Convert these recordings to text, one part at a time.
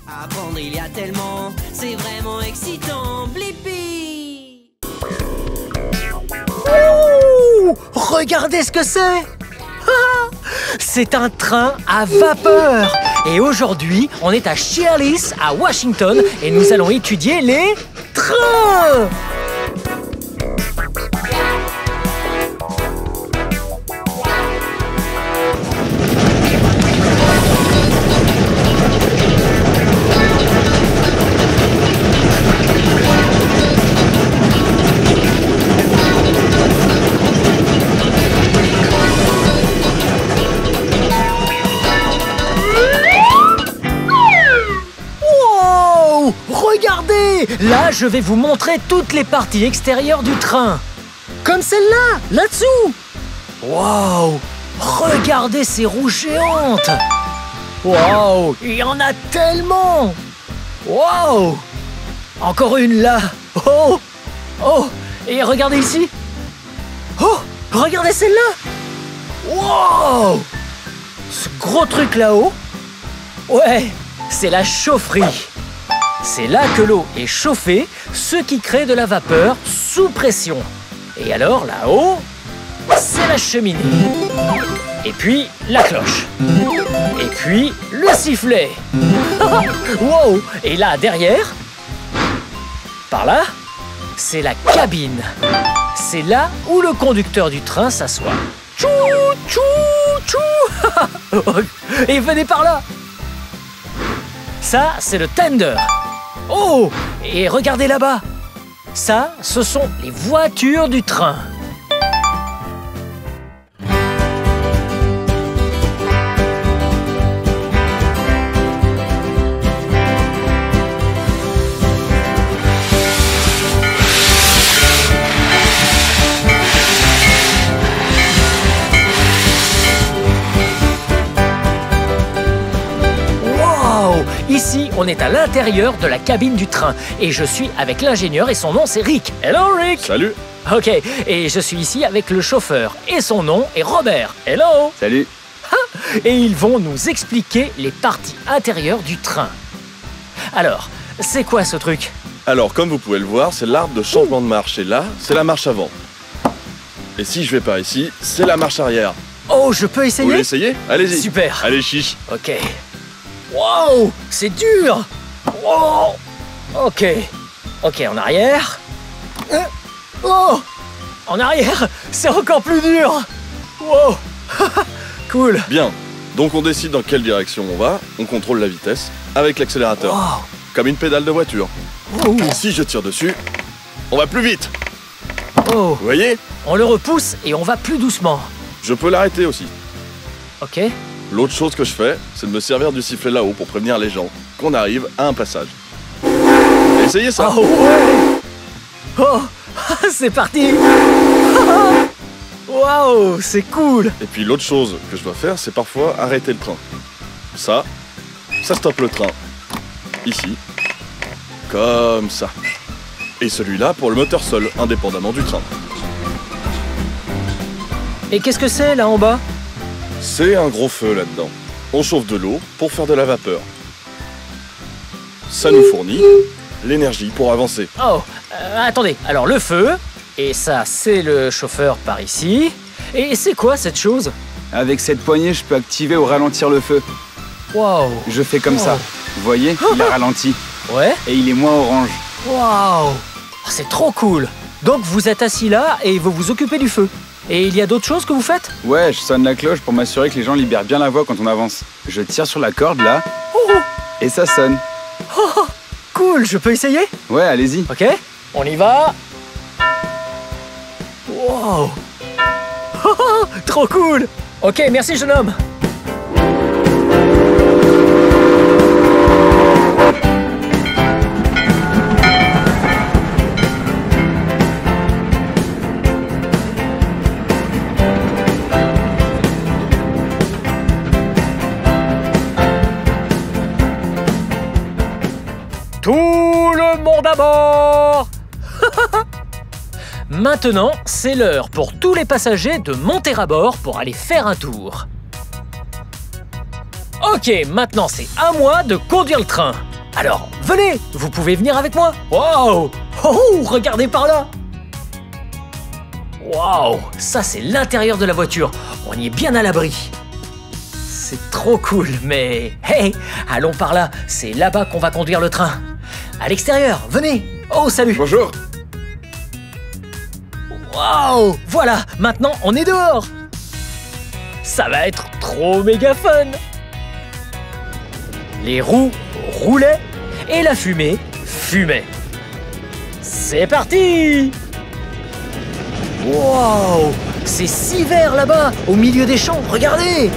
Apprendre, il y a tellement, c'est vraiment excitant. Blippi! Ouh, regardez ce que c'est! C'est un train à vapeur. Et aujourd'hui, on est à Cheerless, à Washington, et nous allons étudier les trains. Regardez! Là, je vais vous montrer toutes les parties extérieures du train. Comme celle-là, là-dessous. Waouh! Regardez ces roues géantes. Waouh! Il y en a tellement. Waouh! Encore une là. Oh! Oh! Et regardez ici. Oh! Regardez celle-là. Waouh! Ce gros truc là-haut. Ouais, c'est la chaufferie. C'est là que l'eau est chauffée, ce qui crée de la vapeur sous pression. Et alors, là-haut, c'est la cheminée. Et puis, la cloche. Et puis, le sifflet. Wow! Et là, derrière, par là, c'est la cabine. C'est là où le conducteur du train s'assoit. Tchou, tchou, tchou. Et venez par là. Ça, c'est le tender. Oh! Et regardez là-bas. Ça, ce sont les voitures du train. Ici, on est à l'intérieur de la cabine du train et je suis avec l'ingénieur et son nom c'est Rick. Hello Rick! Salut! Ok, et je suis ici avec le chauffeur et son nom est Robert. Hello! Salut! Et ils vont nous expliquer les parties intérieures du train. Alors, c'est quoi ce truc? Alors, comme vous pouvez le voir, c'est l'arbre de changement de marche et là, c'est la marche avant. Et si je vais par ici, c'est la marche arrière. Oh, je peux essayer? Vous voulez essayer? Allez-y! Super! Allez, chiche! Ok. Wow, c'est dur. Wow. Ok. Ok, en arrière. Oh, en arrière, c'est encore plus dur. Wow. Cool. Bien. Donc on décide dans quelle direction on va, on contrôle la vitesse avec l'accélérateur. Wow. Comme une pédale de voiture. Ouh. Si je tire dessus, on va plus vite. Oh. Vous voyez? On le repousse et on va plus doucement. Je peux l'arrêter aussi. Ok. L'autre chose que je fais, c'est de me servir du sifflet là-haut pour prévenir les gens qu'on arrive à un passage. Essayez ça! Oh ouais! Oh, c'est parti! Waouh, c'est cool! Et puis l'autre chose que je dois faire, c'est parfois arrêter le train. Ça stoppe le train. Ici. Comme ça. Et celui-là pour le moteur seul, indépendamment du train. Et qu'est-ce que c'est là en bas? C'est un gros feu là-dedans. On chauffe de l'eau pour faire de la vapeur. Ça nous fournit l'énergie pour avancer. Oh, attendez, alors le feu, et ça c'est le chauffeur par ici. Et c'est quoi cette chose? Avec cette poignée, je peux activer ou ralentir le feu. Waouh! Je fais comme ça. Vous voyez, il a ralenti. Ouais? Et il est moins orange. Waouh! C'est trop cool! Donc vous êtes assis là et vous vous occupez du feu. Et il y a d'autres choses que vous faites? Ouais, je sonne la cloche pour m'assurer que les gens libèrent bien la voix quand on avance. Je tire sur la corde là, et ça sonne. Oh, cool, je peux essayer? Ouais, allez-y. Ok, on y va. Wow! Trop cool! Ok, merci jeune homme. Tout le monde à bord! Maintenant, c'est l'heure pour tous les passagers de monter à bord pour aller faire un tour. Ok, maintenant c'est à moi de conduire le train. Alors, venez, vous pouvez venir avec moi. Waouh! Oh, regardez par là. Waouh, ça c'est l'intérieur de la voiture. On y est bien à l'abri. C'est trop cool, mais hey, allons par là. C'est là-bas qu'on va conduire le train. À l'extérieur, venez. Oh, salut. Bonjour. Waouh, voilà, maintenant on est dehors. Ça va être trop méga fun. Les roues roulaient et la fumée fumait. C'est parti. Wow, c'est si vert là-bas, au milieu des champs, regardez.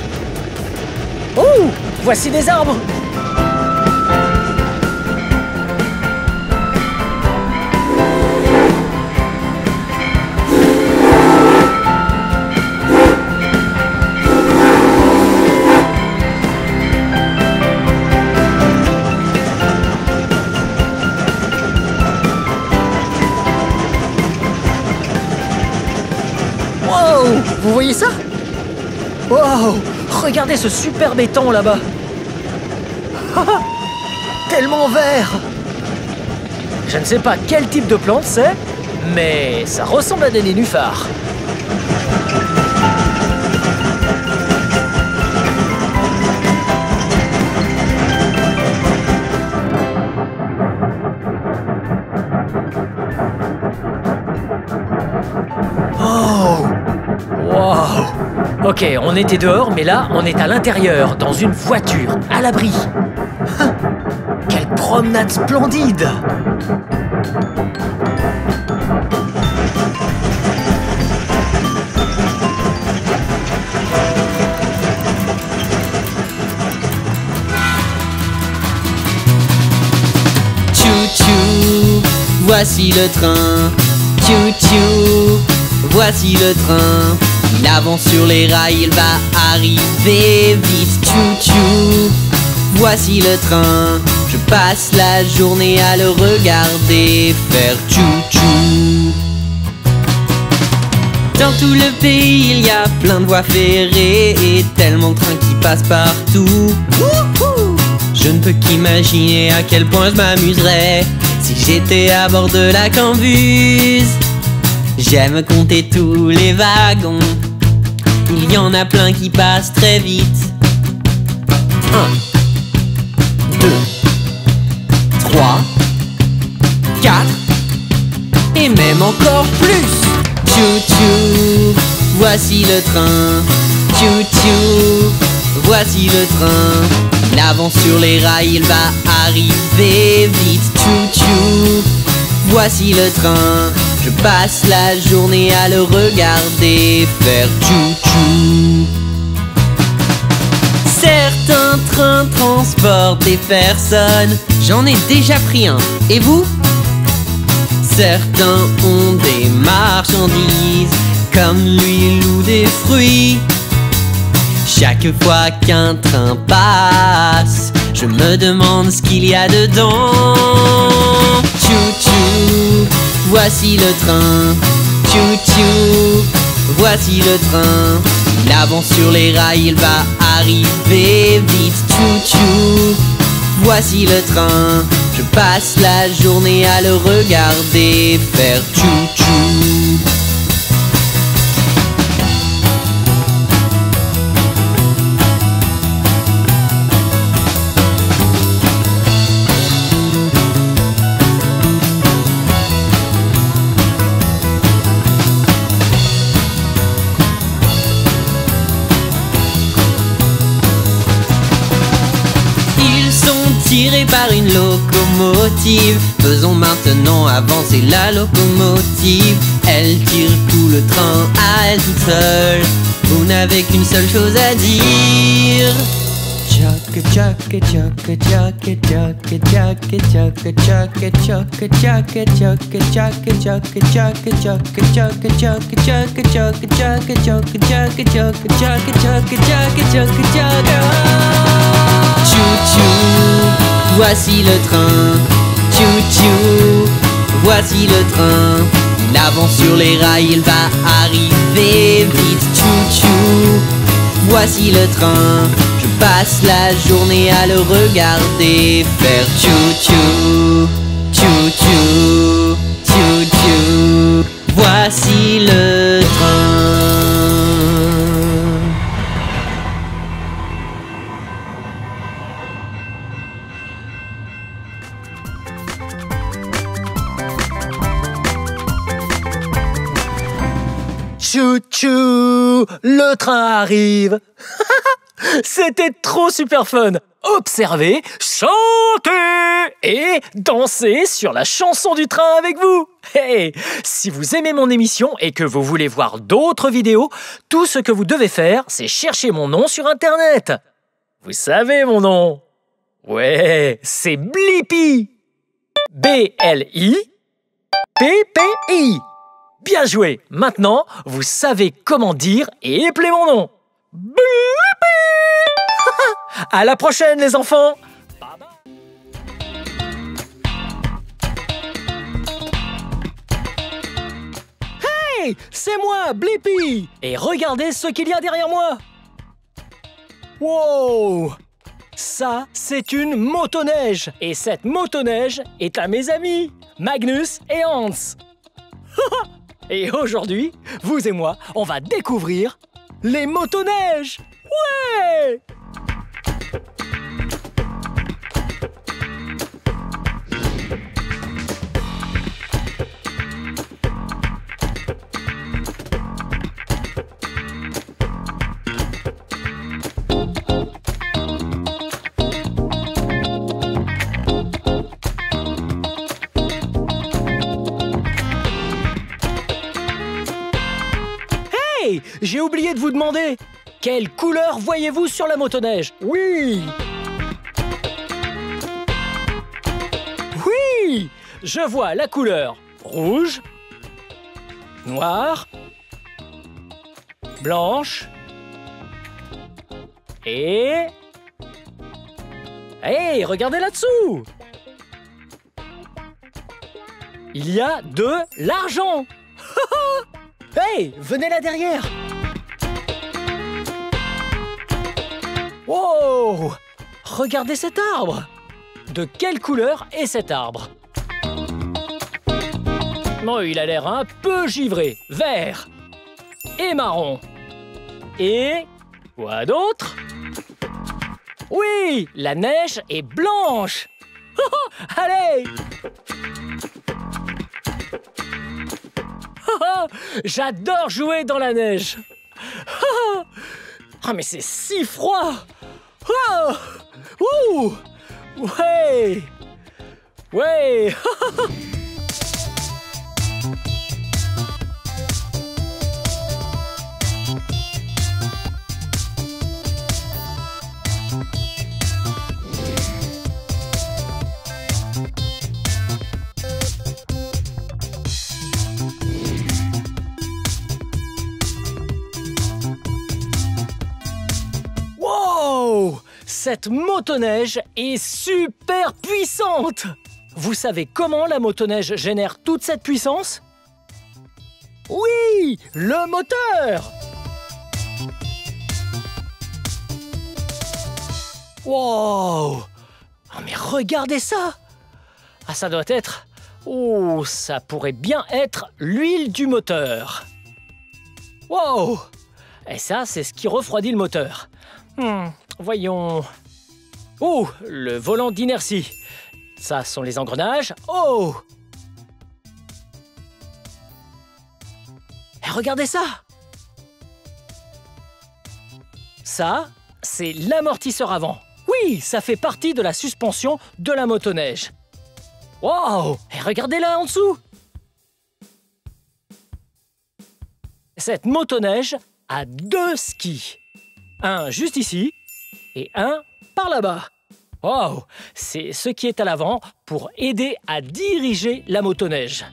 Oh, voici des arbres. Vous voyez ça? Wow! Regardez ce superbe étang là-bas! Tellement vert! Je ne sais pas quel type de plante c'est, mais ça ressemble à des nénuphars. Ok, on était dehors, mais là, on est à l'intérieur, dans une voiture, à l'abri. Quelle promenade splendide! Tchou-tchou, voici le train. Tchou-tchou, voici le train. Il avance sur les rails, il va arriver vite. Tchou-tchou, voici le train. Je passe la journée à le regarder faire tchou-tchou. Dans tout le pays, il y a plein de voies ferrées et tellement de trains qui passent partout. Je ne peux qu'imaginer à quel point je m'amuserais si j'étais à bord de la Cambuse. J'aime compter tous les wagons. Il y en a plein qui passent très vite. 1, 2, 3, 4 et même encore plus. Tchou-tchou, voici le train. Tchou-tchou, voici le train. Il avance sur les rails, il va arriver vite. Tchou-tchou, voici le train. Je passe la journée à le regarder faire tchou-tchou. Certains trains transportent des personnes. J'en ai déjà pris un. Et vous? Certains ont des marchandises, comme l'huile ou des fruits. Chaque fois qu'un train passe, je me demande ce qu'il y a dedans. Tchou-tchou, voici le train. Tchou-tchou, voici le train. Il avance sur les rails, il va arriver vite. Tchou-tchou, voici le train. Je passe la journée à le regarder faire tchou-tchou. Tiré par une locomotive, faisons maintenant avancer la locomotive. Elle tire tout le train à elle toute seule. Vous n'avez qu'une seule chose à dire. Choc, choc, choc, choc, choc, choc, choc, choc, choc, choc, choc, choc, choc, choc, choc, choc, choc, choc. Tchou-tchou, voici le train. Tchou-tchou, voici le train. Il avance sur les rails, il va arriver vite. Tchou-tchou, voici le train. Je passe la journée à le regarder faire tchou-tchou, tchou-tchou, tchou-tchou. Voici le train. Tchou-tchou, le train arrive. C'était trop super fun. Observez, chantez et dansez sur la chanson du train avec vous. Hey, si vous aimez mon émission et que vous voulez voir d'autres vidéos, tout ce que vous devez faire, c'est chercher mon nom sur Internet. Vous savez mon nom? Ouais, c'est Blippi. B-L-I-P-P-I. Bien joué. Maintenant, vous savez comment dire et épeler mon nom. Blippi. À la prochaine, les enfants. Bye bye. Hey, c'est moi, Blippi. Et regardez ce qu'il y a derrière moi. Wow. Ça, c'est une motoneige. Et cette motoneige est à mes amis, Magnus et Hans. Et aujourd'hui, vous et moi, on va découvrir les motoneiges. Ouais! Hey, j'ai oublié de vous demander, quelle couleur voyez-vous sur la motoneige? Oui! Oui! Je vois la couleur rouge, noire, blanche et... Hey, regardez là-dessous! Il y a de l'argent! Hey, venez là derrière! Wow! Regardez cet arbre! De quelle couleur est cet arbre? Non, il a l'air un peu givré. Vert et marron. Et quoi d'autre? Oui, la neige est blanche. Allez! J'adore jouer dans la neige. Ah, mais c'est si froid. Ouh. Ouais. Ouais. Cette motoneige est super puissante! Vous savez comment la motoneige génère toute cette puissance? Oui, le moteur! Wow! Oh, mais regardez ça! Ah, ça doit être... Oh, ça pourrait bien être l'huile du moteur. Wow! Et ça, c'est ce qui refroidit le moteur. Voyons... Oh, le volant d'inertie. Ça sont les engrenages. Oh! Et regardez ça! Ça, c'est l'amortisseur avant. Oui, ça fait partie de la suspension de la motoneige. Wow! Et regardez là en dessous! Cette motoneige a 2 skis. Un juste ici et un par là-bas. Wow! C'est ce qui est à l'avant pour aider à diriger la motoneige.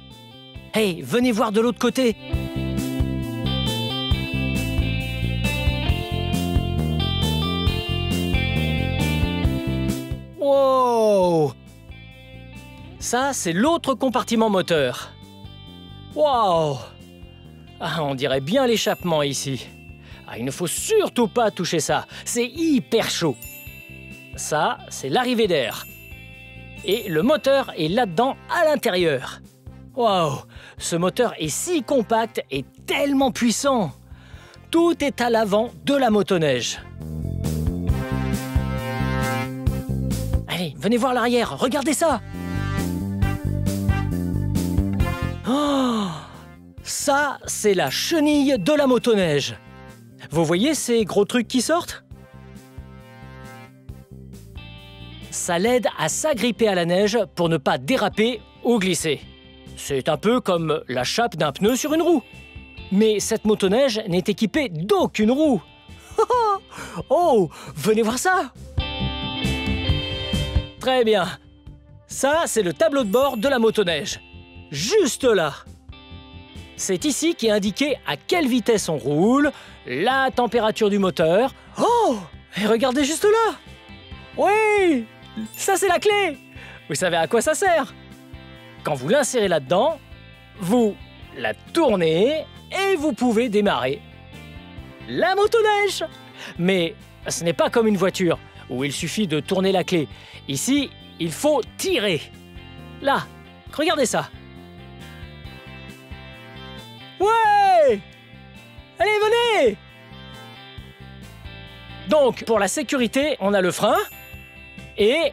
Hey, venez voir de l'autre côté. Wow! Ça, c'est l'autre compartiment moteur. Wow! Ah, on dirait bien l'échappement ici. Ah, il ne faut surtout pas toucher ça, c'est hyper chaud. Ça, c'est l'arrivée d'air. Et le moteur est là-dedans à l'intérieur. Waouh, ce moteur est si compact et tellement puissant. Tout est à l'avant de la motoneige. Allez, venez voir l'arrière, regardez ça. Oh, ça, c'est la chenille de la motoneige. Vous voyez ces gros trucs qui sortent? Ça l'aide à s'agripper à la neige pour ne pas déraper ou glisser. C'est un peu comme la chape d'un pneu sur une roue. Mais cette motoneige n'est équipée d'aucune roue. Oh, venez voir ça! Très bien. Ça, c'est le tableau de bord de la motoneige. Juste là. C'est ici qu'est indiqué à quelle vitesse on roule, la température du moteur. Oh! Et regardez juste là! Oui! Ça, c'est la clé! Vous savez à quoi ça sert? Quand vous l'insérez là-dedans, vous la tournez et vous pouvez démarrer la motoneige. Mais ce n'est pas comme une voiture où il suffit de tourner la clé. Ici, il faut tirer. Là, regardez ça. Ouais! Allez, venez! Donc, pour la sécurité, on a le frein et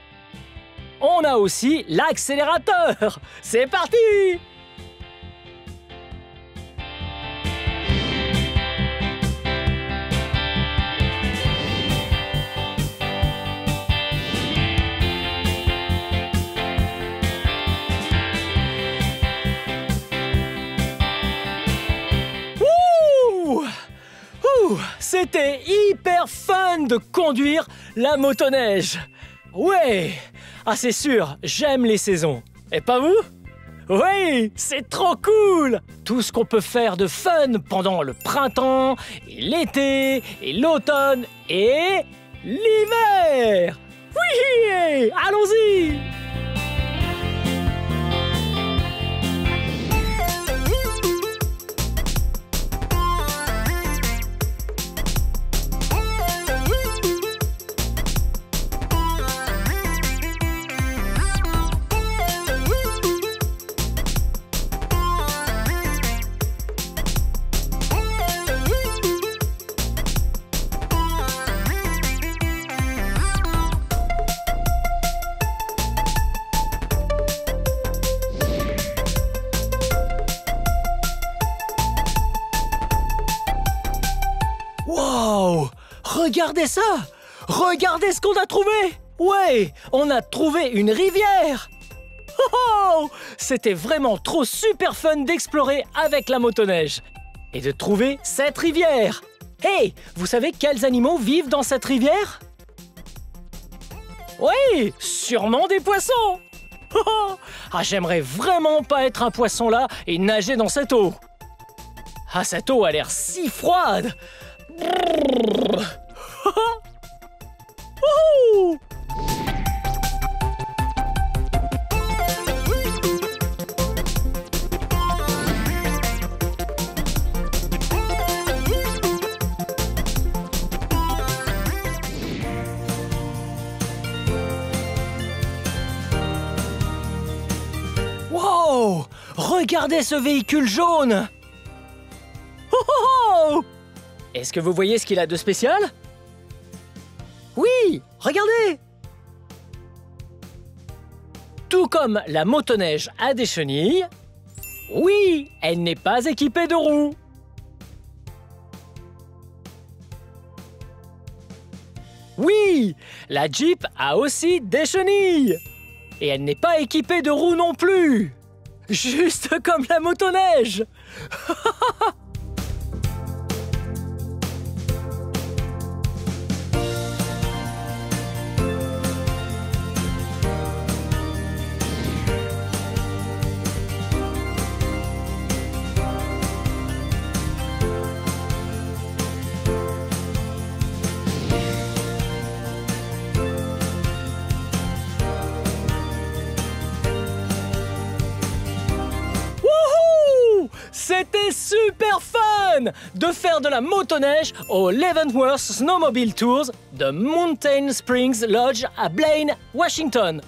on a aussi l'accélérateur. C'est parti! C'était hyper fun de conduire la motoneige. Ouais, ah c'est sûr, j'aime les saisons. Et pas vous? Oui, c'est trop cool! Tout ce qu'on peut faire de fun pendant le printemps, et l'été, et l'automne, et l'hiver! Oui, allons-y! Regardez ça! Regardez ce qu'on a trouvé! Ouais, on a trouvé une rivière! Oh, c'était vraiment trop super fun d'explorer avec la motoneige et de trouver cette rivière! Hey, vous savez quels animaux vivent dans cette rivière? Oui, sûrement des poissons! Ah, j'aimerais vraiment pas être un poisson là et nager dans cette eau! Ah, cette eau a l'air si froide! Wow! Regardez ce véhicule jaune! Est-ce que vous voyez ce qu'il a de spécial? Oui, regardez! Tout comme la motoneige a des chenilles, oui, elle n'est pas équipée de roues. Oui, la Jeep a aussi des chenilles. Et elle n'est pas équipée de roues non plus. Juste comme la motoneige. C'était super fun! fun de faire de la motoneige au Leavenworth Snowmobile Tours de Mountain Springs Lodge à Blaine, Washington.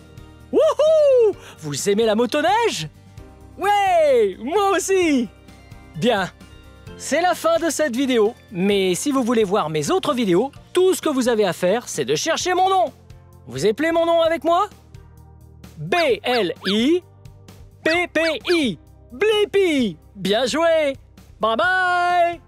Wouhou! Vous aimez la motoneige? Ouais, moi aussi! Bien, c'est la fin de cette vidéo, mais si vous voulez voir mes autres vidéos, tout ce que vous avez à faire, c'est de chercher mon nom. Vous appelez mon nom avec moi? B-L-I-P-P-I. Blippi! Bien joué! Bye bye!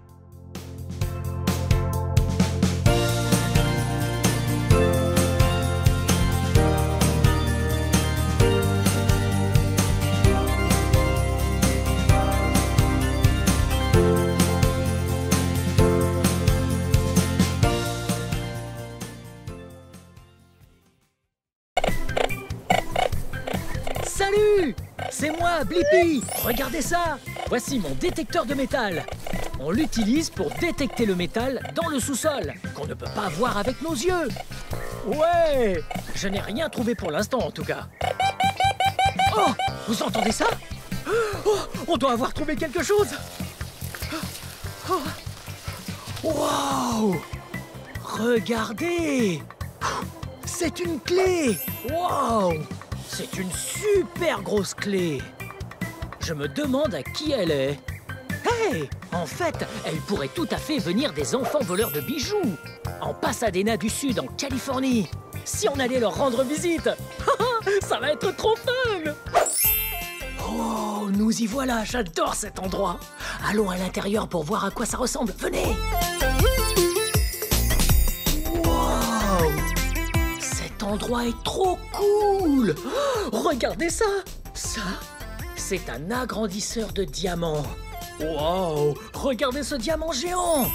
Salut! C'est moi, Blippi! Regardez ça! Voici mon détecteur de métal. On l'utilise pour détecter le métal dans le sous-sol, qu'on ne peut pas voir avec nos yeux. Ouais! Je n'ai rien trouvé pour l'instant, en tout cas. Oh! Vous entendez ça? Oh! On doit avoir trouvé quelque chose! Oh! Wow! Regardez! C'est une clé! Wow! C'est une super grosse clé. Je me demande à qui elle est. Hey! En fait, elle pourrait tout à fait venir des enfants voleurs de bijoux, en Pasadena du Sud, en Californie. Si on allait leur rendre visite. Ça va être trop fun! Oh, nous y voilà, j'adore cet endroit. Allons à l'intérieur pour voir à quoi ça ressemble. Venez! Wow! Cet endroit est trop cool! Oh, regardez ça! Ça, c'est un agrandisseur de diamants. Wow! Regardez ce diamant géant!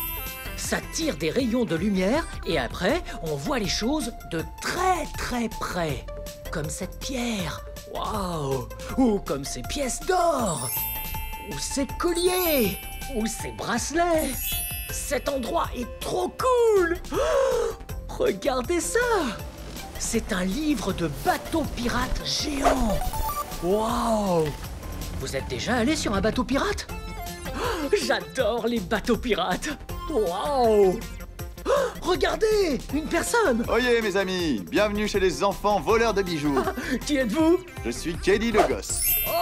Ça tire des rayons de lumière et après, on voit les choses de très très près. Comme cette pierre. Wow! Ou comme ces pièces d'or. Ou ces colliers. Ou ces bracelets. Cet endroit est trop cool! Oh, regardez ça! C'est un livre de bateaux pirates géants. Wow! Vous êtes déjà allé sur un bateau pirate? Oh, j'adore les bateaux pirates. Wow! Oh, regardez, une personne. Oyez mes amis, bienvenue chez les enfants voleurs de bijoux. Qui êtes-vous? Je suis Kelly le gosse.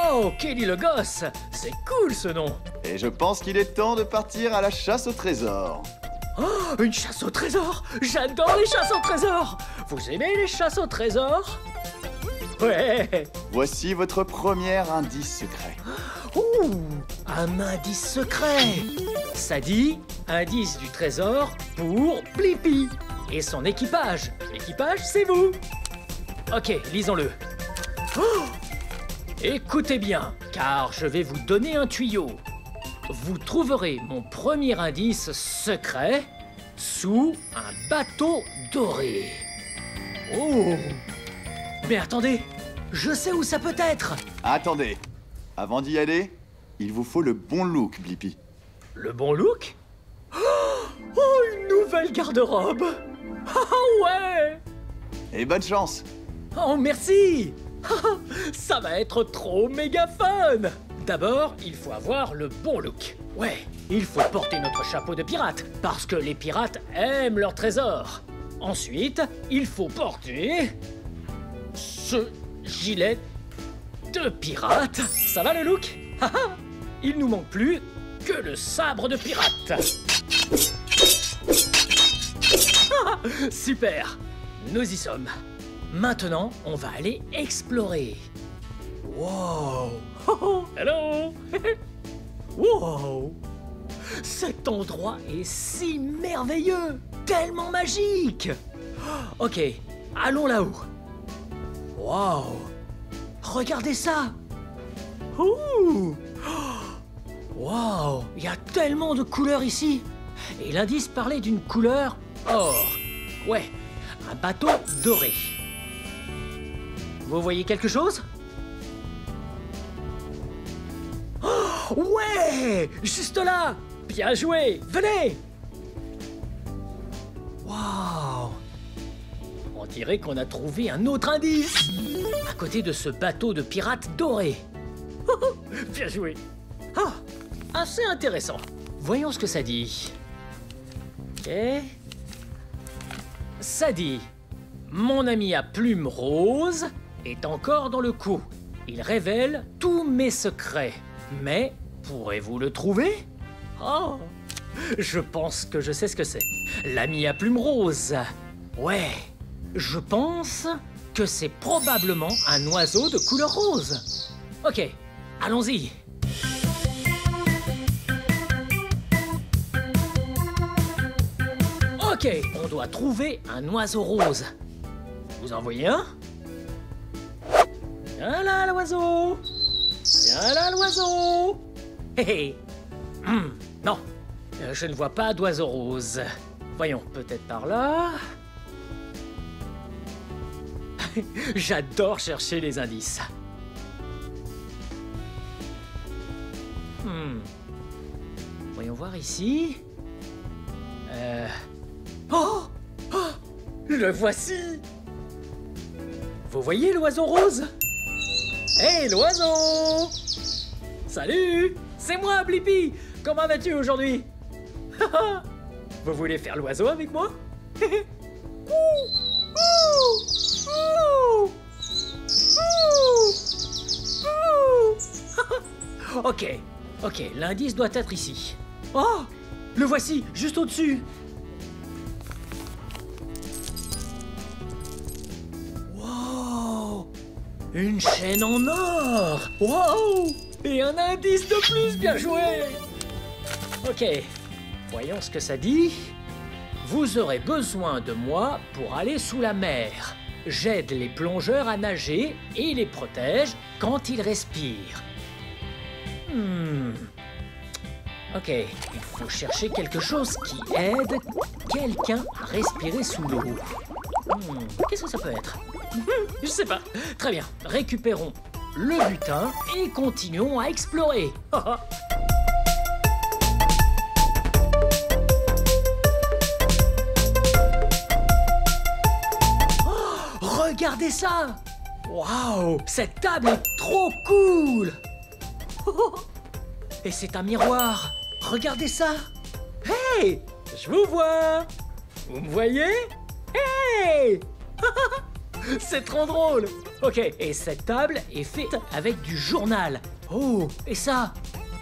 Oh, Kelly le gosse. C'est cool ce nom. Et je pense qu'il est temps de partir à la chasse au trésor. Oh, une chasse au trésor. J'adore les chasses au trésor. Vous aimez les chasses au trésor? Ouais. Voici votre premier indice secret. Ouh, un indice secret. Ça dit indice du trésor pour Blippi et son équipage. L'équipage, c'est vous. Ok, lisons-le. Oh, écoutez bien, car je vais vous donner un tuyau. Vous trouverez mon premier indice secret sous un bateau doré. Oh! Mais attendez, je sais où ça peut être. Attendez, avant d'y aller, il vous faut le bon look, Blippi. Le bon look? Oh, une nouvelle garde-robe. Oh ouais! Et bonne chance. Oh, merci. Ça va être trop méga fun. D'abord, il faut avoir le bon look. Ouais, il faut porter notre chapeau de pirate, parce que les pirates aiment leur trésor. Ensuite, il faut porter ce gilet de pirate. Ça va le look? Il nous manque plus que le sabre de pirate. Super, nous y sommes. Maintenant, on va aller explorer. Wow! Hello! Wow! Cet endroit est si merveilleux! Tellement magique! Ok, allons là-haut. Wow! Regardez ça! Ouh! Wow! Il y a tellement de couleurs ici! Et l'indice parlait d'une couleur or. Ouais, un bateau doré. Vous voyez quelque chose? Oh, ouais! Juste là! Bien joué! Venez! Waouh! On dirait qu'on a trouvé un autre indice! À côté de ce bateau de pirates doré. Bien joué! Ah! Assez intéressant. Voyons ce que ça dit. Ok. Ça dit: mon ami à plumes roses est encore dans le coup. Il révèle tous mes secrets. Mais pourrez-vous le trouver? Oh, je pense que je sais ce que c'est. L'ami à plumes roses. Ouais, je pense que c'est probablement un oiseau de couleur rose. Ok, allons-y. Ok, on doit trouver un oiseau rose. Vous en voyez un? Viens là, l'oiseau! Viens là, l'oiseau! Hé hé! Non, je ne vois pas d'oiseau rose. Voyons, peut-être par là. J'adore chercher les indices. Voyons voir ici. Oh! Oh! Le voici! Vous voyez l'oiseau rose? Hé, l'oiseau! Salut! C'est moi, Blippi! Comment vas-tu aujourd'hui? Vous voulez faire l'oiseau avec moi? Ok, ok, l'indice doit être ici. Oh! Le voici, juste au-dessus! Wow! Une chaîne en or! Wow! Et un indice de plus, bien joué! Ok, voyons ce que ça dit. Vous aurez besoin de moi pour aller sous la mer. J'aide les plongeurs à nager et les protège quand ils respirent. Ok, il faut chercher quelque chose qui aide quelqu'un à respirer sous l'eau. Qu'est-ce que ça peut être? Je sais pas. Très bien, récupérons le butin et continuons à explorer. Regardez ça! Waouh! Cette table est trop cool! Et c'est un miroir! Regardez ça! Hey! Je vous vois! Vous me voyez? Hey! C'est trop drôle! Ok, et cette table est faite avec du journal. Oh! Et ça?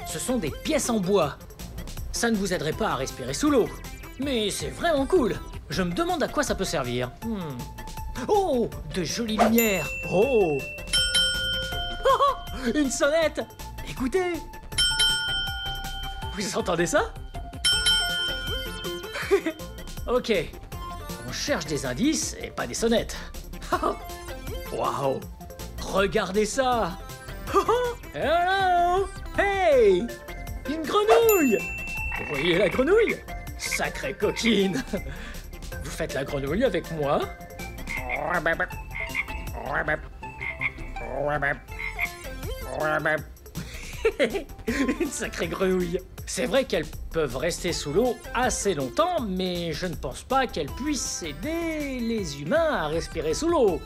Ce sont des pièces en bois. Ça ne vous aiderait pas à respirer sous l'eau. Mais c'est vraiment cool! Je me demande à quoi ça peut servir. Oh! De jolies lumières! Oh! Une sonnette! Écoutez! Vous entendez ça? Ok. On cherche des indices et pas des sonnettes. Waouh! Regardez ça! Hello! Hey! Une grenouille! Vous voyez la grenouille? Sacrée coquine! Vous faites la grenouille avec moi? Une sacrée grenouille. C'est vrai qu'elles peuvent rester sous l'eau assez longtemps, mais je ne pense pas qu'elles puissent aider les humains à respirer sous l'eau.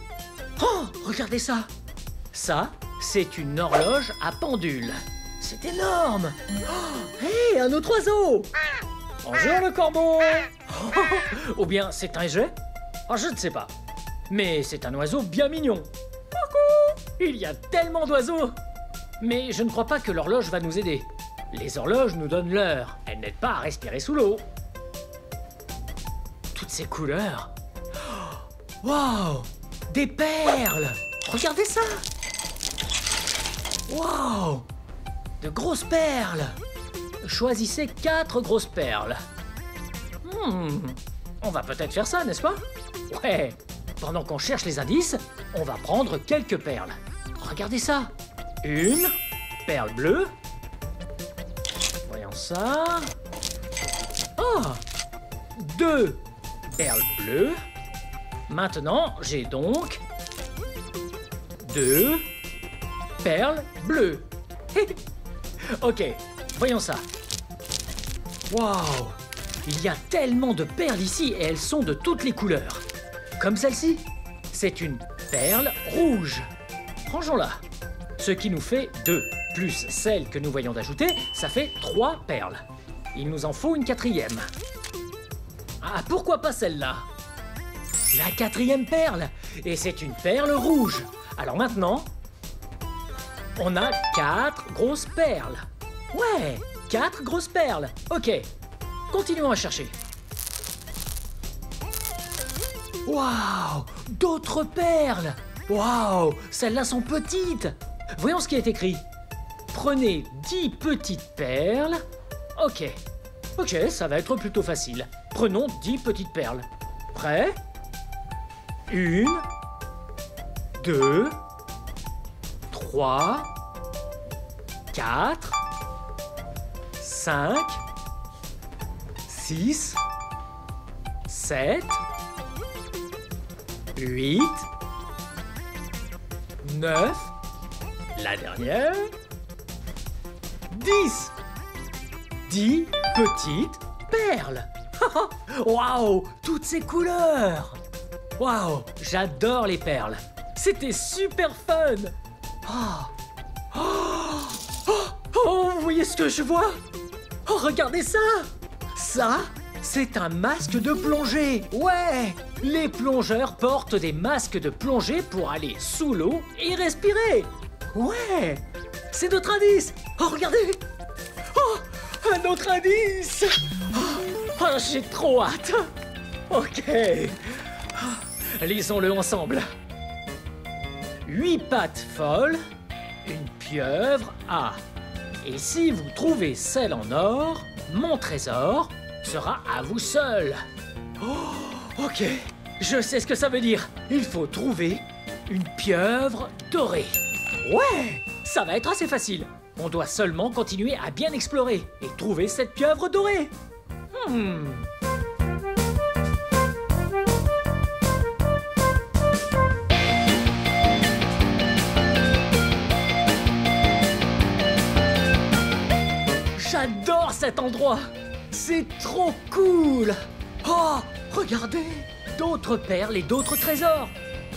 Oh, regardez ça. Ça, c'est une horloge à pendule. C'est énorme. Oh, hé, un autre oiseau. Bonjour le corbeau. Ou bien c'est un jet? Oh, je ne sais pas. Mais c'est un oiseau bien mignon. Coucou! Il y a tellement d'oiseaux. Mais je ne crois pas que l'horloge va nous aider. Les horloges nous donnent l'heure. Elles n'aident pas à respirer sous l'eau. Toutes ces couleurs. Waouh! Des perles! Regardez ça! Waouh! De grosses perles! Choisissez 4 grosses perles. On va peut-être faire ça, n'est-ce pas? Ouais! Pendant qu'on cherche les indices, on va prendre quelques perles. Regardez ça! Une perle bleue. Voyons ça. Oh! 2 perles bleues. Maintenant, j'ai donc 2 perles bleues. Ok, voyons ça. Waouh! Il y a tellement de perles ici et elles sont de toutes les couleurs. Comme celle-ci. C'est une perle rouge. Rangeons-la. Ce qui nous fait 2, plus celle que nous voyons d'ajouter, ça fait 3 perles. il nous en faut une 4e. Ah, pourquoi pas celle-là? La 4e perle. Et c'est une perle rouge. Alors maintenant, on a 4 grosses perles. Ouais, 4 grosses perles. Ok, continuons à chercher. Waouh, d'autres perles. Waouh, celles-là sont petites. Voyons ce qui est écrit. Prenez 10 petites perles. Ok, ça va être plutôt facile. Prenons 10 petites perles. Prêt? 1, 2, 3, 4, 5, 6, 7, 8, 9, la dernière, 10. 10 petites perles. Waouh, toutes ces couleurs. Waouh, j'adore les perles. C'était super fun. Oh, vous voyez ce que je vois? Oh, regardez ça. Ça, c'est un masque de plongée. Ouais, les plongeurs portent des masques de plongée pour aller sous l'eau et respirer. Ouais, c'est notre indice. Oh, regardez. Oh, un autre indice. Oh, j'ai trop hâte. Ok. Lisons-le ensemble. 8 pattes folles, une pieuvre A. Et si vous trouvez celle en or, mon trésor sera à vous seul. Oh, ok, je sais ce que ça veut dire. Il faut trouver une pieuvre dorée. Ouais, ça va être assez facile. On doit seulement continuer à bien explorer et trouver cette pieuvre dorée. J'adore cet endroit. C'est trop cool. Oh, regardez, d'autres perles et d'autres trésors.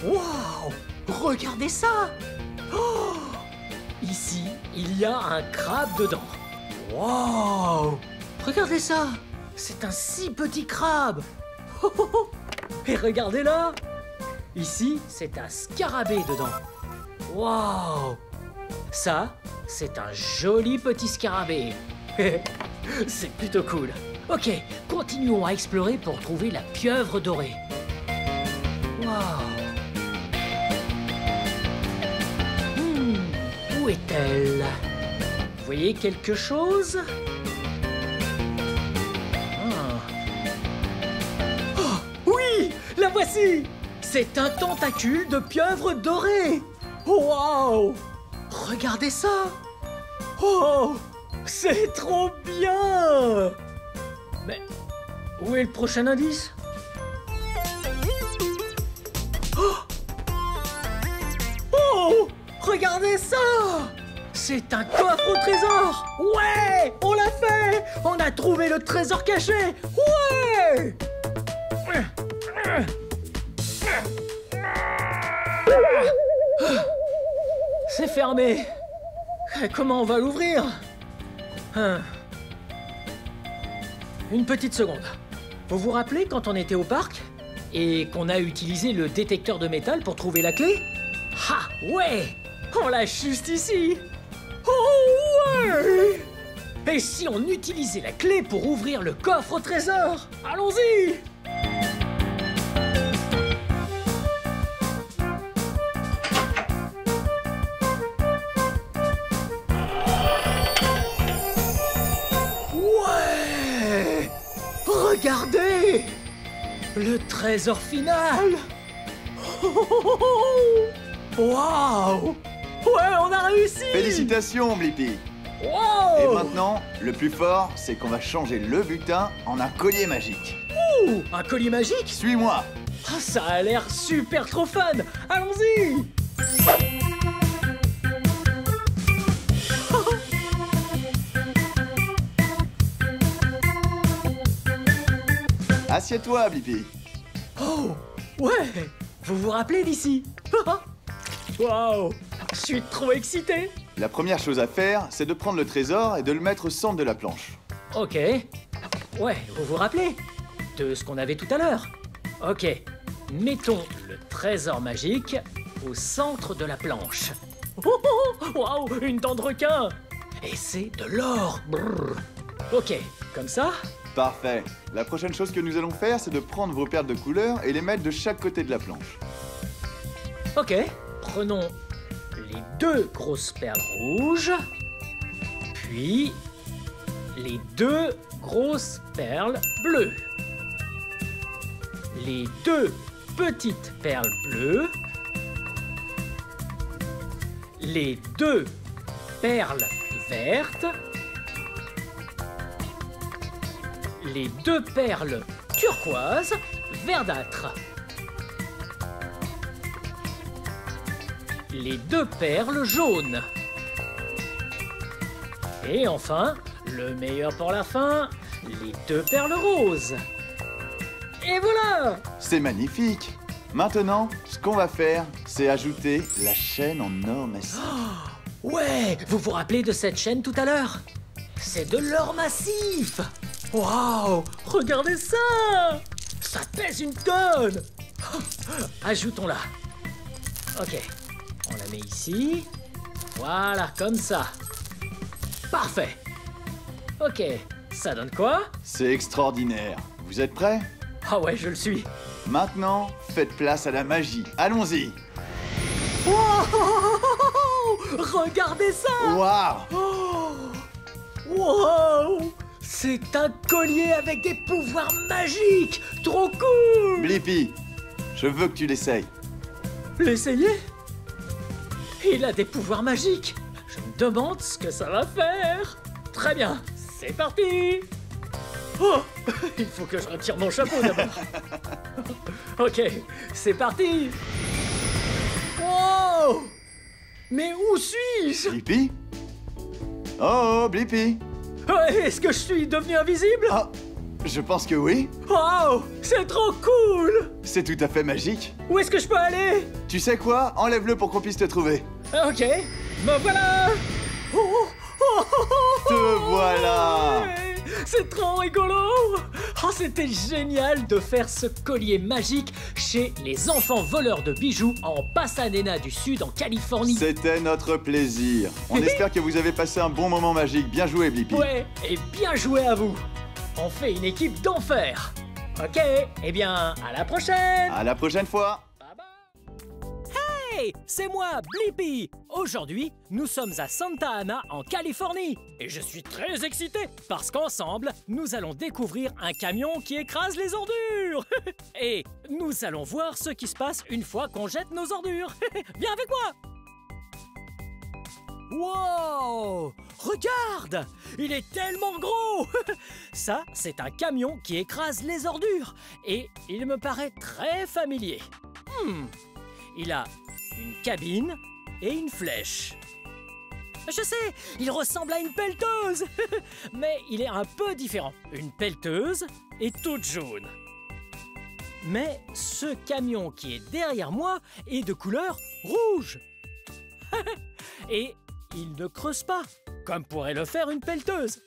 Waouh, regardez ça. Oh, ici, il y a un crabe dedans. Waouh, regardez ça. C'est un si petit crabe. Et regardez là. Ici, c'est un scarabée dedans. Waouh, ça, c'est un joli petit scarabée. C'est plutôt cool. Ok, continuons à explorer pour trouver la pieuvre dorée. Waouh. Où est-elle? Vous voyez quelque chose? Oh, oui, la voici. C'est un tentacule de pieuvre dorée. Waouh. Regardez ça. Oh, c'est trop bien. Mais où est le prochain indice? Oh, regardez ça. C'est un coffre au trésor. Ouais, on l'a fait. On a trouvé le trésor caché. Ouais. C'est fermé. Comment on va l'ouvrir? Une petite seconde. Vous vous rappelez quand on était au parc et qu'on a utilisé le détecteur de métal pour trouver la clé? Ah ouais, on l'a juste ici. Oh ouais. Et si on utilisait la clé pour ouvrir le coffre au trésor? Allons-y. Regardez! Le trésor final! Waouh! Ouais, on a réussi! Félicitations, Blippi! Wow! Et maintenant, le plus fort, c'est qu'on va changer le butin en un collier magique. Ouh! Un collier magique? Suis-moi! Ah, ça a l'air super trop fun! Allons-y! Assieds-toi, Blippi! Oh! Ouais! Vous vous rappelez d'ici? Waouh! Je suis trop excité! La première chose à faire, c'est de prendre le trésor et de le mettre au centre de la planche. Ok. Ouais, vous vous rappelez de ce qu'on avait tout à l'heure? Ok. Mettons le trésor magique au centre de la planche. Oh, oh, oh, waouh, une dent de requin! Et c'est de l'or! Brrr. Ok, comme ça? Parfait. La prochaine chose que nous allons faire, c'est de prendre vos perles de couleurs et les mettre de chaque côté de la planche. Ok, prenons les 2 grosses perles rouges, puis les 2 grosses perles bleues, les 2 petites perles bleues, les 2 perles vertes, les 2 perles turquoises verdâtres, les 2 perles jaunes. Et enfin, le meilleur pour la fin, les 2 perles roses. Et voilà! C'est magnifique. Maintenant, ce qu'on va faire, c'est ajouter la chaîne en or massif. Ouais, vous vous rappelez de cette chaîne tout à l'heure? C'est de l'or massif! Waouh! Regardez ça! Ça pèse une tonne! Ajoutons-la. Ok, on la met ici. Voilà, comme ça. Parfait! Ok, ça donne quoi? C'est extraordinaire. Vous êtes prêts? Ah ouais, je le suis. Maintenant, faites place à la magie. Allons-y. Wow! Regardez ça! Waouh! Wow! C'est un collier avec des pouvoirs magiques! Trop cool! Blippi, je veux que tu l'essayes. L'essayer? Il a des pouvoirs magiques! Je me demande ce que ça va faire! Très bien, c'est parti! Oh! Il faut que je retire mon chapeau d'abord! Ok, c'est parti! Wow! Mais où suis-je? Blippi? Oh, Blippi! Est-ce que je suis devenu invisible? Ah, je pense que oui. Wow! C'est trop cool! C'est tout à fait magique. Où est-ce que je peux aller? Tu sais quoi? Enlève-le pour qu'on puisse te trouver. Ok, me voilà! Te voilà! Ouais, c'est trop rigolo! Oh, c'était génial de faire ce collier magique chez les enfants voleurs de bijoux en Pasadena du Sud, en Californie. C'était notre plaisir. On espère que vous avez passé un bon moment magique. Bien joué, Blippi. Ouais, et bien joué à vous! On fait une équipe d'enfer! Ok, eh bien, à la prochaine! À la prochaine fois. Bye bye! Hey, c'est moi, Blippi! Aujourd'hui, nous sommes à Santa Ana, en Californie. Et je suis très excité, parce qu'ensemble, nous allons découvrir un camion qui écrase les ordures! Et nous allons voir ce qui se passe une fois qu'on jette nos ordures! Viens avec moi! Wow! Regarde! Il est tellement gros! Ça, c'est un camion qui écrase les ordures. Et il me paraît très familier. Il a une cabine et une flèche. Je sais, il ressemble à une pelleteuse! Mais il est un peu différent. Une pelleteuse est toute jaune. Mais ce camion qui est derrière moi est de couleur rouge. Et il ne creuse pas, comme pourrait le faire une pelleteuse.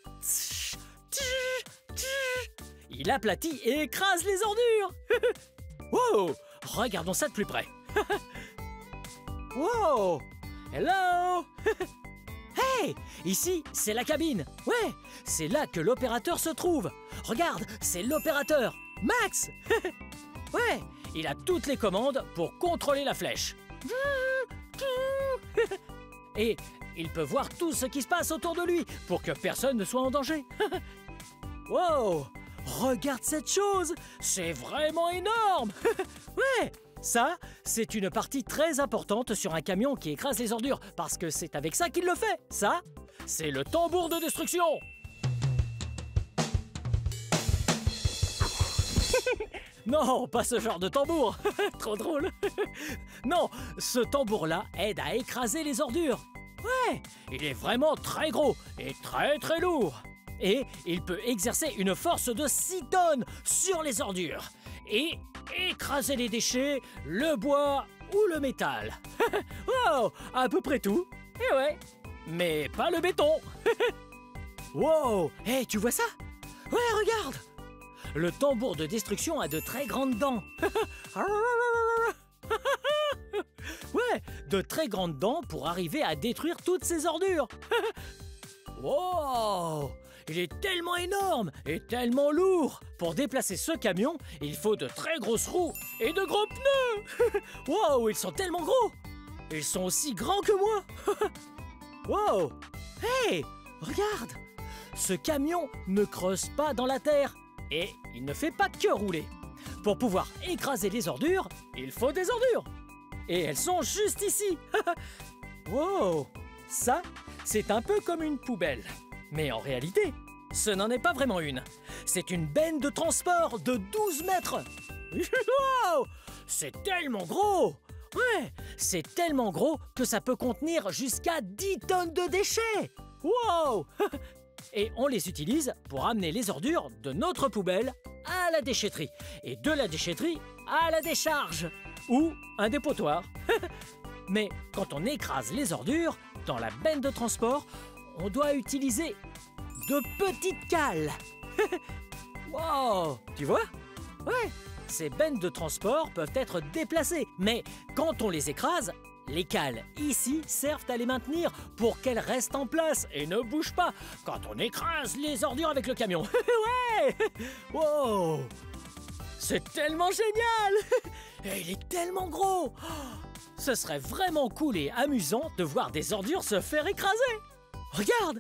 Il aplatit et écrase les ordures. Wow! Regardons ça de plus près. Wow! Hello! Hey! Ici, c'est la cabine. Ouais, c'est là que l'opérateur se trouve. Regarde, c'est l'opérateur, Max. Ouais, il a toutes les commandes pour contrôler la flèche. Et il peut voir tout ce qui se passe autour de lui pour que personne ne soit en danger. Wow! Regarde cette chose! C'est vraiment énorme! Ouais! Ça, c'est une partie très importante sur un camion qui écrase les ordures, parce que c'est avec ça qu'il le fait. Ça, c'est le tambour de destruction. Non, pas ce genre de tambour. Trop drôle. Non, ce tambour-là aide à écraser les ordures. Ouais, il est vraiment très gros et très très lourd. Et il peut exercer une force de 6 tonnes sur les ordures et écraser les déchets, le bois ou le métal. Wow, à peu près tout. Et ouais, mais pas le béton. Wow! Hey, tu vois ça? Ouais, regarde! Le tambour de destruction a de très grandes dents. Ouais, de très grandes dents pour arriver à détruire toutes ces ordures. Wow! Il est tellement énorme et tellement lourd. Pour déplacer ce camion, il faut de très grosses roues et de gros pneus. Wow, ils sont tellement gros. Ils sont aussi grands que moi. Wow! Hey, regarde! Ce camion ne creuse pas dans la terre et il ne fait pas que rouler. Pour pouvoir écraser les ordures, il faut des ordures. Et elles sont juste ici. Wow! Ça, c'est un peu comme une poubelle. Mais en réalité, ce n'en est pas vraiment une. C'est une benne de transport de 12 mètres. Wow! C'est tellement gros! Ouais, c'est tellement gros que ça peut contenir jusqu'à 10 tonnes de déchets. Wow! Et on les utilise pour amener les ordures de notre poubelle à la déchetterie. Et de la déchetterie à la décharge. Ou un dépotoir. Mais quand on écrase les ordures dans la benne de transport, on doit utiliser de petites cales. Wow! Tu vois? Ouais, ces bennes de transport peuvent être déplacées. Mais quand on les écrase, les cales ici servent à les maintenir pour qu'elles restent en place et ne bougent pas quand on écrase les ordures avec le camion. Ouais! Wow! C'est tellement génial! Et il est tellement gros! Ce serait vraiment cool et amusant de voir des ordures se faire écraser! Regarde!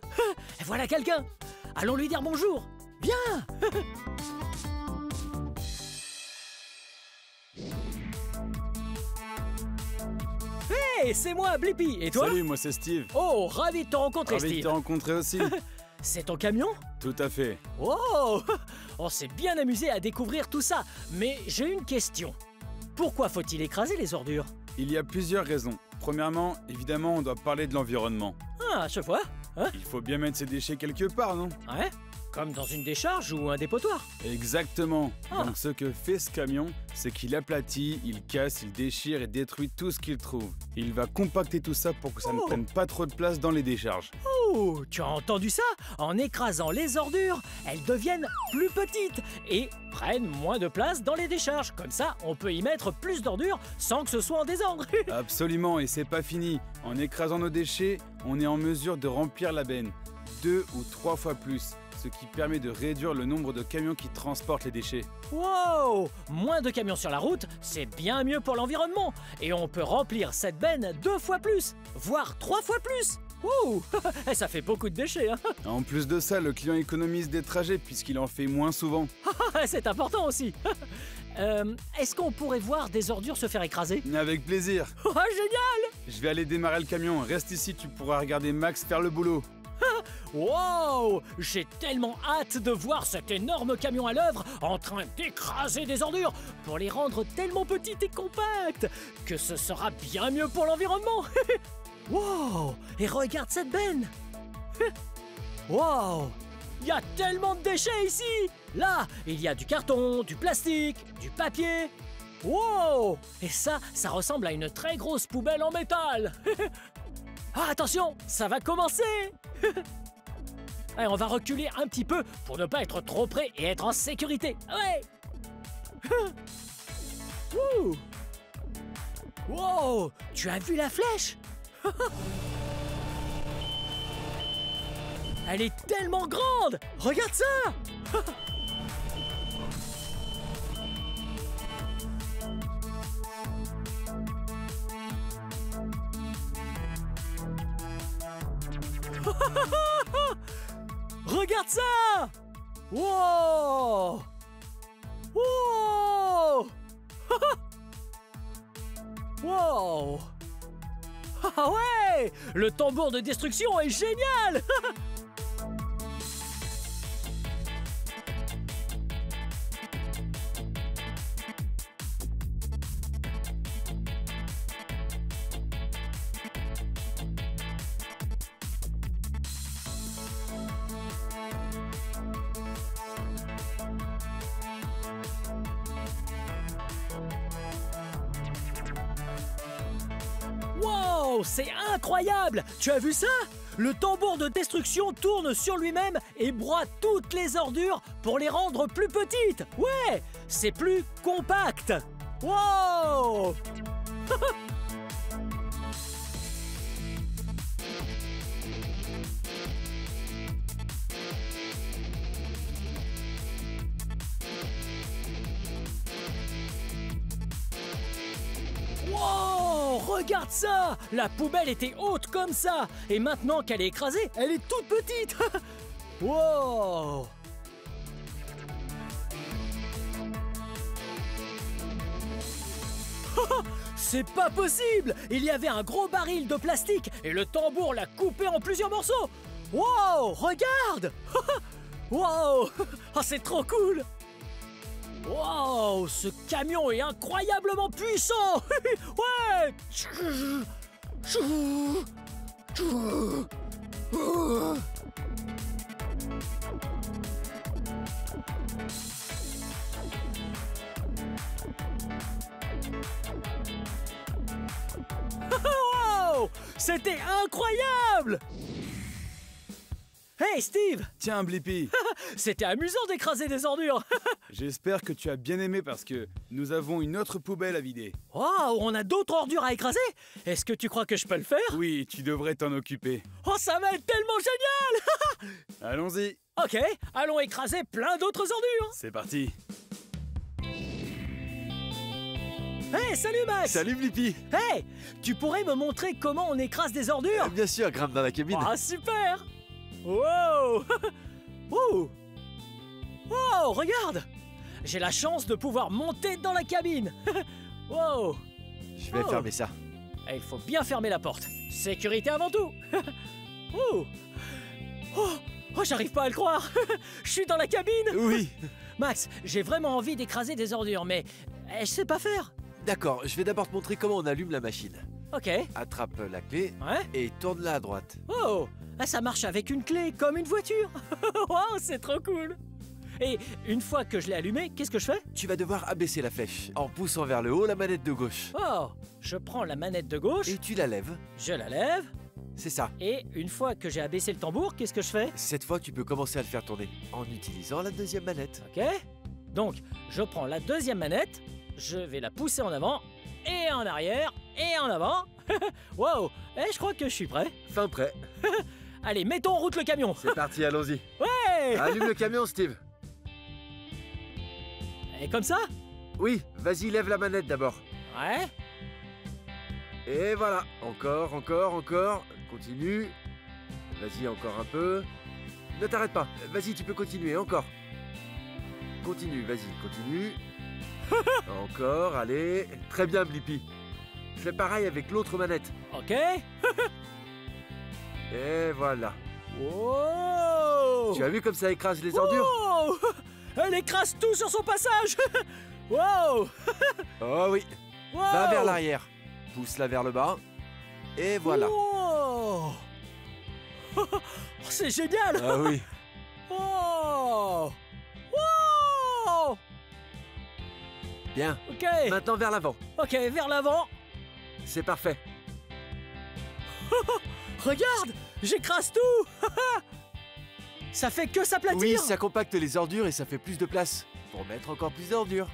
Et voilà quelqu'un! Allons lui dire bonjour! Viens! Hey, c'est moi, Blippi! Et toi? Salut, moi c'est Steve. Oh, ravi de te rencontrer, Ravi de Steve! te rencontrer aussi. C'est ton camion? Tout à fait. Oh! On s'est bien amusé à découvrir tout ça, mais j'ai une question. Pourquoi faut-il écraser les ordures? Il y a plusieurs raisons. Premièrement, évidemment, on doit parler de l'environnement. Ah, je vois. Hein? Il faut bien mettre ses déchets quelque part, non? Ouais? Comme dans une décharge ou un dépotoir? Exactement. Ah. Donc ce que fait ce camion, c'est qu'il aplatit, il casse, il déchire et détruit tout ce qu'il trouve. Il va compacter tout ça pour que ça ne prenne pas trop de place dans les décharges. Oh, tu as entendu ça? En écrasant les ordures, elles deviennent plus petites et prennent moins de place dans les décharges. Comme ça, on peut y mettre plus d'ordures sans que ce soit en désordre. Absolument, et c'est pas fini. En écrasant nos déchets, on est en mesure de remplir la benne 2 ou 3 fois plus, ce qui permet de réduire le nombre de camions qui transportent les déchets. Wow! Moins de camions sur la route, c'est bien mieux pour l'environnement. Et on peut remplir cette benne 2 fois plus, voire 3 fois plus. Ouh! Ça fait beaucoup de déchets, hein. En plus de ça, le client économise des trajets puisqu'il en fait moins souvent. C'est important aussi. Est-ce qu'on pourrait voir des ordures se faire écraser? Avec plaisir. Oh, génial! Je vais aller démarrer le camion. Reste ici, tu pourras regarder Max faire le boulot. Wow! J'ai tellement hâte de voir cet énorme camion à l'œuvre en train d'écraser des ordures pour les rendre tellement petites et compactes que ce sera bien mieux pour l'environnement. Wow! Et regarde cette benne. Wow! Il y a tellement de déchets ici! Là, il y a du carton, du plastique, du papier. Wow! Et ça ressemble à une très grosse poubelle en métal. Ah, attention, ça va commencer. Allez, on va reculer un petit peu pour ne pas être trop près et être en sécurité. Ouais. Ouh. Wow, tu as vu la flèche? Elle est tellement grande. Regarde ça. Regarde ça! Wow! Wow! Wow! Ah ouais! Le tambour de destruction est génial! Wow! Wow, c'est incroyable! Tu as vu ça? Le tambour de destruction tourne sur lui-même et broie toutes les ordures pour les rendre plus petites. Ouais, c'est plus compact. Wow! Wow, regarde ça! La poubelle était haute comme ça, et maintenant qu'elle est écrasée, elle est toute petite. Wow! C'est pas possible! Il y avait un gros baril de plastique et le tambour l'a coupé en plusieurs morceaux. Wow, regarde! Wow, oh, c'est trop cool! Wow, ce camion est incroyablement puissant! Ouais! Wow! C'était incroyable! Hey Steve! Tiens, Blippi. C'était amusant d'écraser des ordures! J'espère que tu as bien aimé parce que nous avons une autre poubelle à vider. Wow, on a d'autres ordures à écraser? Est-ce que tu crois que je peux le faire? Oui, tu devrais t'en occuper. Oh, ça va être tellement génial! Allons-y. Ok, allons écraser plein d'autres ordures! C'est parti. Hey, salut Max! Salut Blippi. Hey, tu pourrais me montrer comment on écrase des ordures? Bien sûr, grimpe dans la cabine. Ah, super! Wow! Ouh! Wow, regarde! J'ai la chance de pouvoir monter dans la cabine! Wow! Je vais fermer ça. Et il faut bien fermer la porte. Sécurité avant tout! Ouh! Oh, j'arrive pas à le croire! Je suis dans la cabine! Oui. Max, j'ai vraiment envie d'écraser des ordures, mais je sais pas faire. D'accord, je vais d'abord te montrer comment on allume la machine. Ok. Attrape la clé Ouais? et tourne-la à droite. Oh! Ah, ça marche avec une clé, comme une voiture! Wow, c'est trop cool! Et une fois que je l'ai allumé, qu'est-ce que je fais? Tu vas devoir abaisser la flèche en poussant vers le haut la manette de gauche. Oh! Je prends la manette de gauche, Et tu la lèves. je la lève, C'est ça. et une fois que j'ai abaissé le tambour, qu'est-ce que je fais? Cette fois, tu peux commencer à le faire tourner en utilisant la deuxième manette. Ok? Donc, je prends la deuxième manette, je vais la pousser en avant, et en arrière, et en avant. Wow! Et je crois que je suis prêt. Fin prêt. Allez, mettons en route le camion! C'est parti, allons-y. Ouais! Allume le camion, Steve. Et comme ça? Oui, vas-y, lève la manette d'abord. Ouais? Et voilà. Encore, encore, encore. Continue. Vas-y, encore un peu. Ne t'arrête pas. Vas-y, tu peux continuer, encore. Continue, vas-y, continue. Encore, allez. Très bien, Blippi. Fais pareil avec l'autre manette. Ok? Et voilà. Wow! Tu as vu comme ça écrase les ordures? Wow! Elle écrase tout sur son passage! Wow! Oh oui. Wow! Va vers l'arrière. Pousse-la vers le bas. Et voilà. Wow! Oh, c'est génial! Ah oui. Wow! Wow! Bien. Ok, Maintenant vers l'avant. ok, vers l'avant. C'est parfait. Regarde! J'écrase tout! Ça fait que s'aplatir! Oui, ça compacte les ordures et ça fait plus de place pour mettre encore plus d'ordures.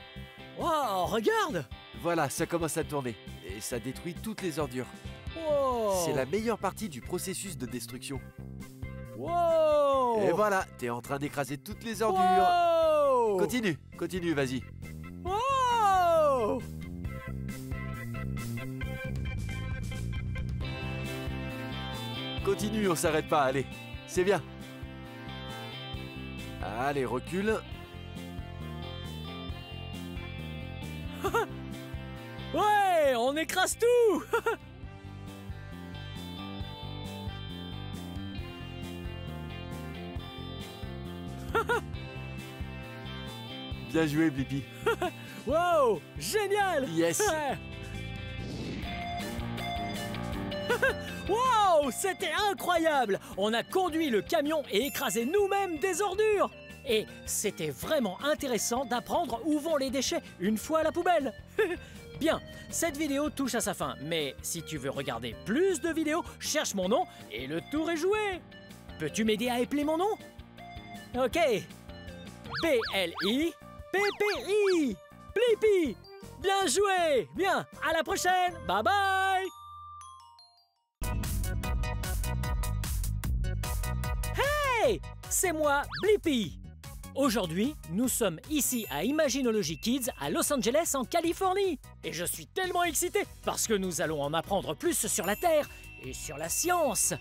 Wow, regarde! Voilà, ça commence à tourner et ça détruit toutes les ordures. Wow! C'est la meilleure partie du processus de destruction. Wow! Et voilà, t'es en train d'écraser toutes les ordures. Wow! Continue, continue, vas-y. Wow! Continue, on s'arrête pas, allez. C'est bien. Allez, recule. Ouais, on écrase tout! Bien joué, Blippi. Wow! Génial! Yes. Wow! C'était incroyable! On a conduit le camion et écrasé nous-mêmes des ordures! Et c'était vraiment intéressant d'apprendre où vont les déchets une fois à la poubelle. Bien, cette vidéo touche à sa fin, mais si tu veux regarder plus de vidéos, cherche mon nom et le tour est joué. Peux-tu m'aider à épeler mon nom? Ok. B-L-I-P-P-I. Blippi. Bien joué. Bien, à la prochaine. Bye bye. Hey, c'est moi, Blippi. Aujourd'hui, nous sommes ici à Imaginology Kids à Los Angeles en Californie. Et je suis tellement excité parce que nous allons en apprendre plus sur la Terre et sur la science.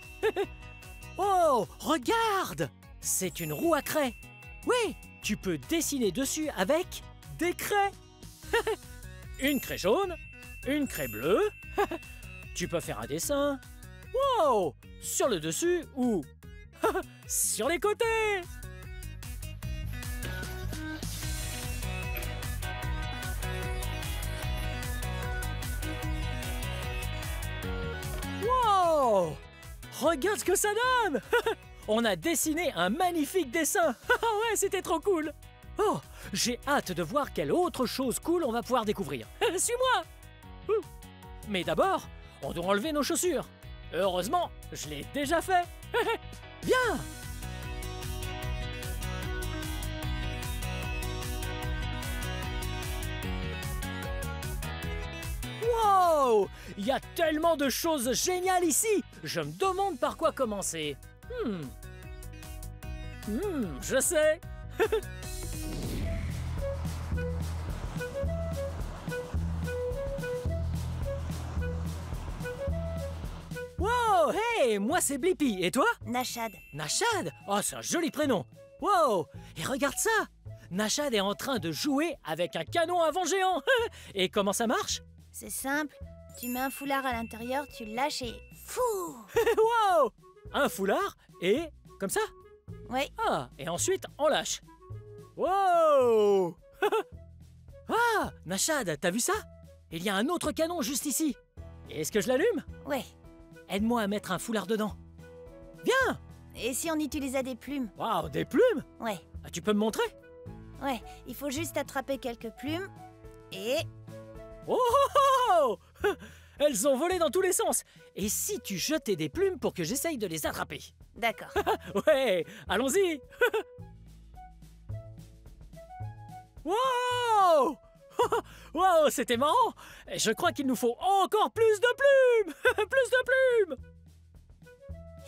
Oh, regarde! C'est une roue à craie. Oui, tu peux dessiner dessus avec des craies. Une craie jaune, une craie bleue. Tu peux faire un dessin. Wow! Sur le dessus ou sur les côtés. Wow! Regarde ce que ça donne. On a dessiné un magnifique dessin. Ouais, c'était trop cool. Oh, j'ai hâte de voir quelle autre chose cool on va pouvoir découvrir. Suis-moi. Mais d'abord, on doit enlever nos chaussures. Heureusement, je l'ai déjà fait. Bien. Wow! Il y a tellement de choses géniales ici. Je me demande par quoi commencer. Je sais. Wow, hey, moi c'est Blippi, et toi? Nashad. Nashad? Oh, c'est un joli prénom. Wow, et regarde ça. Nashad est en train de jouer avec un canon à vent géant. Et comment ça marche? C'est simple, tu mets un foulard à l'intérieur, tu le lâches et... Fou! Wow! Un foulard et... comme ça? Oui. Ah, et ensuite on lâche. Wow! Ah, Nashad, t'as vu ça? Il y a un autre canon juste ici. Est-ce que je l'allume? Ouais. Aide-moi à mettre un foulard dedans. Viens! Et si on utilisait des plumes? Waouh, des plumes? Ouais. Ah, tu peux me montrer? Ouais, il faut juste attraper quelques plumes et... Oh, oh, oh! Elles ont volé dans tous les sens. Et si tu jetais des plumes pour que j'essaye de les attraper? D'accord. Ouais, allons-y. Wow! Wow, c'était marrant. Je crois qu'il nous faut encore plus de plumes. Plus de plumes.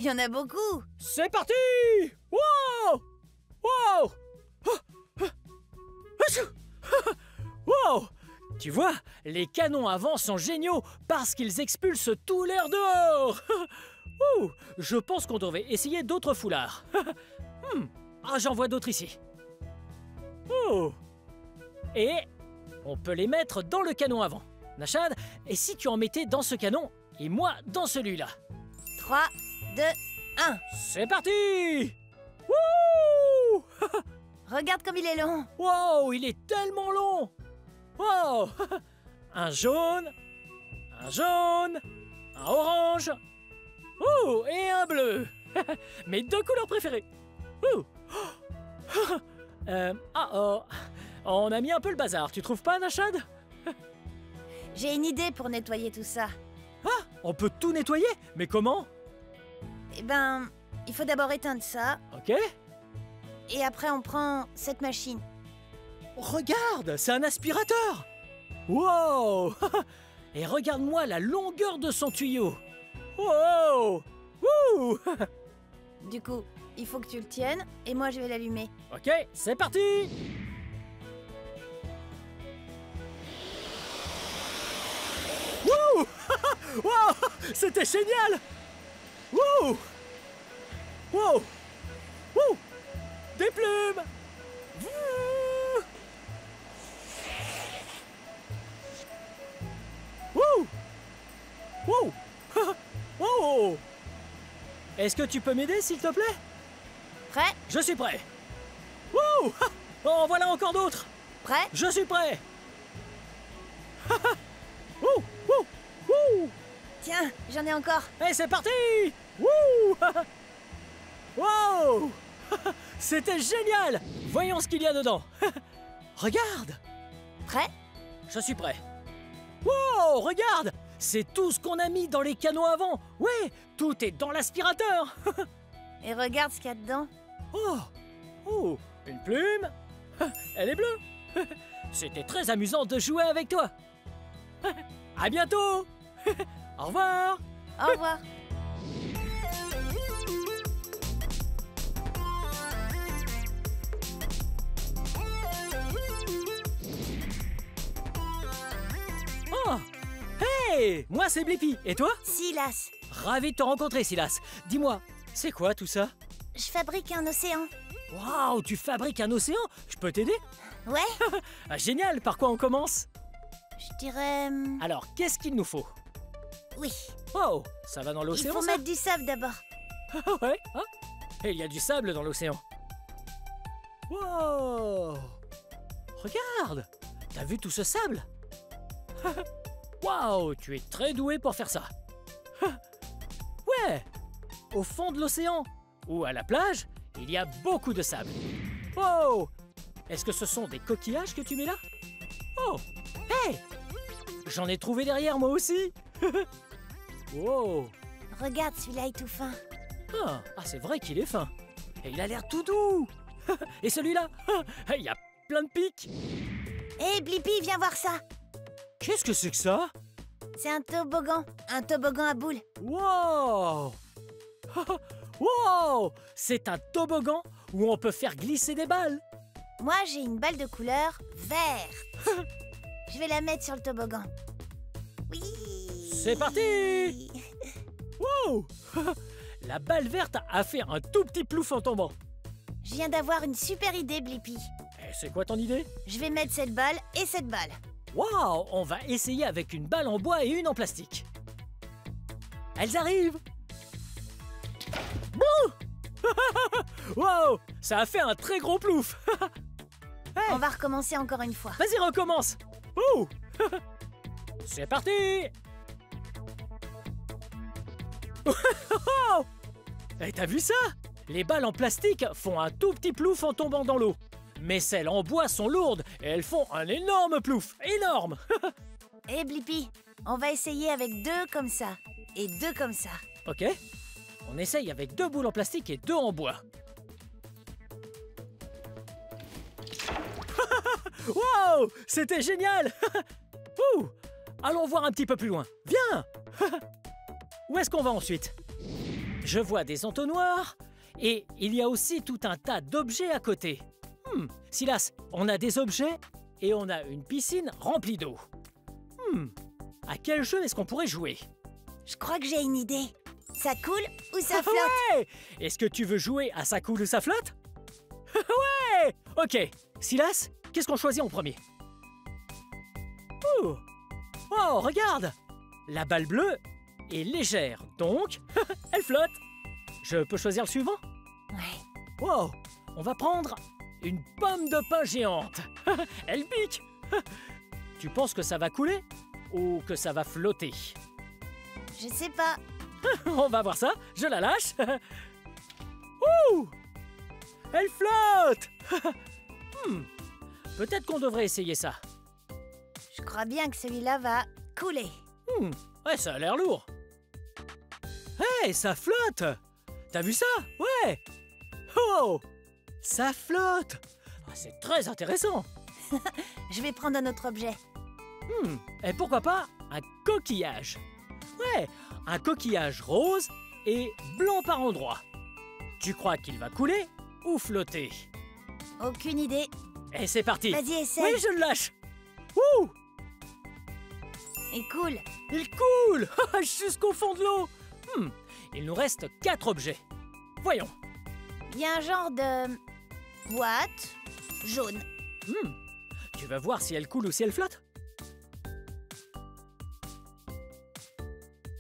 Il y en a beaucoup. C'est parti. Wow! Wow! Wow! Tu vois, les canons à vent sont géniaux parce qu'ils expulsent tout l'air dehors. Ouh, je pense qu'on devrait essayer d'autres foulards. Ah, j'en vois d'autres ici. Oh. Et on peut les mettre dans le canon à vent. Nashad, et si tu en mettais dans ce canon et moi dans celui-là? 3, 2, 1. C'est parti. Wouh! Regarde comme il est long. Wow, il est tellement long. Wow! Un jaune, un orange, et un bleu. Mes deux couleurs préférées. On a mis un peu le bazar, tu trouves pas, Nashad? J'ai une idée pour nettoyer tout ça. Ah, on peut tout nettoyer? Mais comment? Eh ben, il faut d'abord éteindre ça, Ok. et après on prend cette machine. Regarde, c'est un aspirateur. Wow! Et regarde-moi la longueur de son tuyau. Wow! Wouh! Du coup, il faut que tu le tiennes, et moi je vais l'allumer. Ok, c'est parti! Wouh! Wow! C'était génial! Wouh! Wow! Wouh! Des plumes! Wouh! Wouh! Wow! Est-ce que tu peux m'aider, s'il te plaît? Prêt? Je suis prêt. Wouh! Oh, voilà encore d'autres. Prêt? Je suis prêt. Wouh! Wouh! Wouh! Tiens, j'en ai encore. Et c'est parti! Wouh! Wow! C'était génial! Voyons ce qu'il y a dedans. Regarde! Prêt? Je suis prêt. Wow, regarde! C'est tout ce qu'on a mis dans les canaux avant. Ouais, tout est dans l'aspirateur. Et regarde ce qu'il y a dedans. Oh, une plume. Elle est bleue. C'était très amusant de jouer avec toi. À bientôt. Au revoir. Au revoir. Oh, hey, moi c'est Blippi. Et toi? Silas, Ravi de te rencontrer, Silas. Dis-moi, c'est quoi tout ça? je fabrique un océan. Waouh, tu fabriques un océan? Je peux t'aider? Ouais, Ah, génial, par quoi on commence? je dirais... Alors, qu'est-ce qu'il nous faut? oui. Oh, ça va dans Il l'océan, faut ça? mettre du sable d'abord. Ouais, hein? Et il y a du sable dans l'océan. Wow! Regarde! T'as vu tout ce sable? Waouh, tu es très doué pour faire ça. Ouais! Au fond de l'océan ou à la plage, il y a beaucoup de sable. Wow! Est-ce que ce sont des coquillages que tu mets là? Oh! Hey! J'en ai trouvé derrière moi aussi. Wow! Regarde, celui-là est tout fin. Ah, c'est vrai qu'il est fin. Et il a l'air tout doux. Et celui-là, il y a plein de pics. Hé, Blippi, viens voir ça. Qu'est-ce que c'est que ça? C'est un toboggan à boules. Wow! Wow! C'est un toboggan où on peut faire glisser des balles. Moi, j'ai une balle de couleur verte. Je vais la mettre sur le toboggan. Oui. C'est parti! Wow! La balle verte a fait un tout petit plouf en tombant. Je viens d'avoir une super idée, Blippi. Et c'est quoi ton idée? Je vais mettre cette balle et cette balle. Wow! On va essayer avec une balle en bois et une en plastique. Elles arrivent! Bouh! Wow! Ça a fait un très gros plouf! Hey, On va recommencer encore une fois. vas-y, recommence! Ouh! C'est parti! Et t'as vu ça? Les balles en plastique font un tout petit plouf en tombant dans l'eau. Mais celles en bois sont lourdes et elles font un énorme plouf. Énorme! Hé, Blippi, on va essayer avec 2 comme ça et 2 comme ça. Ok. On essaye avec 2 boules en plastique et 2 en bois. Wow! C'était génial! Ouh! Allons voir un petit peu plus loin. Viens! Où est-ce qu'on va ensuite? Je vois des entonnoirs et il y a aussi tout un tas d'objets à côté. Silas, on a des objets et on a une piscine remplie d'eau. À quel jeu est-ce qu'on pourrait jouer? Je crois que j'ai une idée. Ça coule ou ça flotte? Ouais! Est-ce que tu veux jouer à ça coule ou ça flotte? Ouais! Ok. Silas, qu'est-ce qu'on choisit en premier? Oh, regarde! La balle bleue est légère, donc elle flotte. Je peux choisir le suivant? Ouais. Wow! On va prendre une pomme de pin géante. Elle pique. Tu penses que ça va couler ou que ça va flotter? Je sais pas. On va voir ça. Je la lâche. Ouh! Elle flotte. Peut-être qu'on devrait essayer ça. Je crois bien que celui-là va couler. Ouais, ça a l'air lourd. Hey, ça flotte! T'as vu ça? Ouais! Oh! Ça flotte! Ah, c'est très intéressant. Je vais prendre un autre objet. Et pourquoi pas un coquillage? Ouais, un coquillage rose et blanc par endroits. Tu crois qu'il va couler ou flotter? Aucune idée. Et c'est parti! Vas-y, essaye. Oui, je le lâche! Ouh! Il coule. Il coule jusqu'au fond de l'eau. Il nous reste 4 objets. Voyons. Il y a un genre de boîte jaune. Tu vas voir si elle coule ou si elle flotte.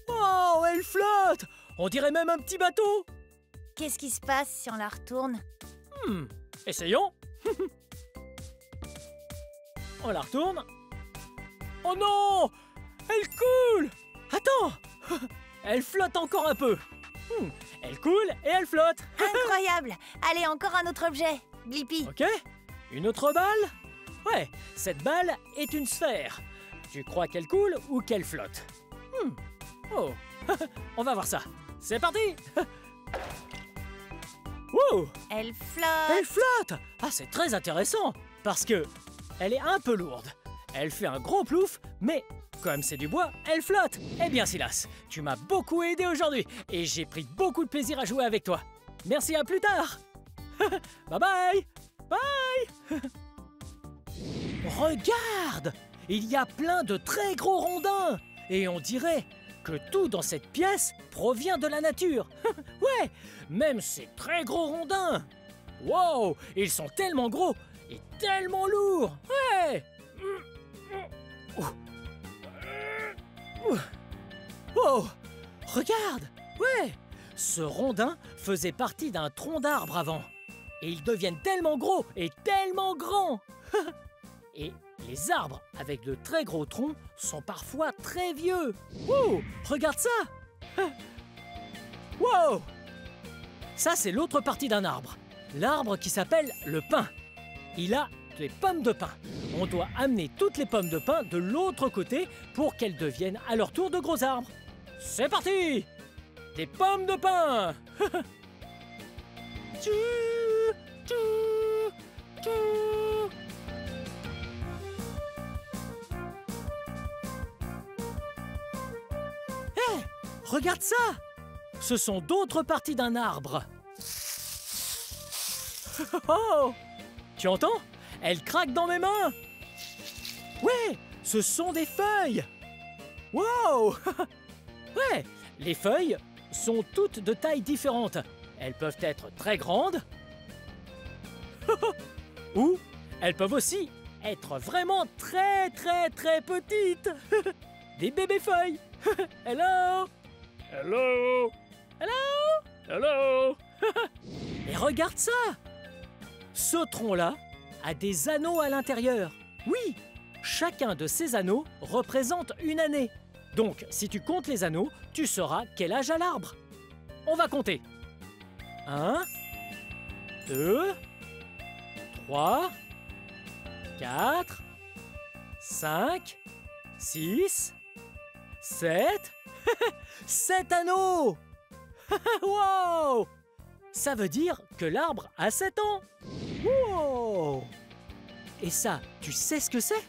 Oh, elle flotte! On dirait même un petit bateau. Qu'est-ce qui se passe si on la retourne? Essayons. On la retourne. Oh non! Elle coule! Attends! Elle flotte encore un peu. Elle coule et elle flotte. Incroyable. Allez, encore un autre objet. Blippi. Ok. Une autre balle? Ouais, cette balle est une sphère. Tu crois qu'elle coule ou qu'elle flotte? Oh, on va voir ça. C'est parti. Wow, Elle flotte. elle flotte. Ah, c'est très intéressant parce que elle est un peu lourde. Elle fait un gros plouf, mais comme c'est du bois, elle flotte. Eh bien, Silas, tu m'as beaucoup aidé aujourd'hui et j'ai pris beaucoup de plaisir à jouer avec toi. Merci, à plus tard. Bye bye. Bye. Regarde, il y a plein de très gros rondins et on dirait que tout dans cette pièce provient de la nature. Ouais, même ces très gros rondins. Wow, ils sont tellement gros et tellement lourds. Ouais. Oh, regarde. Ouais, ce rondin faisait partie d'un tronc d'arbre avant. Et ils deviennent tellement gros et tellement grands. Et les arbres avec de très gros troncs sont parfois très vieux. Wow, regarde ça. Wow. Ça, c'est l'autre partie d'un arbre. L'arbre qui s'appelle le pin. Il a des pommes de pin. On doit amener toutes les pommes de pin de l'autre côté pour qu'elles deviennent à leur tour de gros arbres. C'est parti. Des pommes de pin. Tchou, tchou, tchou. Hé, regarde ça. Ce sont d'autres parties d'un arbre. Oh, tu entends? Elle craque dans mes mains. Ouais, ce sont des feuilles. Wow. Ouais, les feuilles sont toutes de tailles différentes. Elles peuvent être très grandes ou elles peuvent aussi être vraiment très petites. Des bébés feuilles. Hello. Hello. Hello. Hello. Et regarde ça. Ce tronc-là a des anneaux à l'intérieur. Oui, chacun de ces anneaux représente une année. Donc, si tu comptes les anneaux, tu sauras quel âge a l'arbre. On va compter. 1, 2, 3, 4, 5, 6, 7... 7 anneaux. Wow. Ça veut dire que l'arbre a 7 ans. Wow. Et ça, tu sais ce que c'est?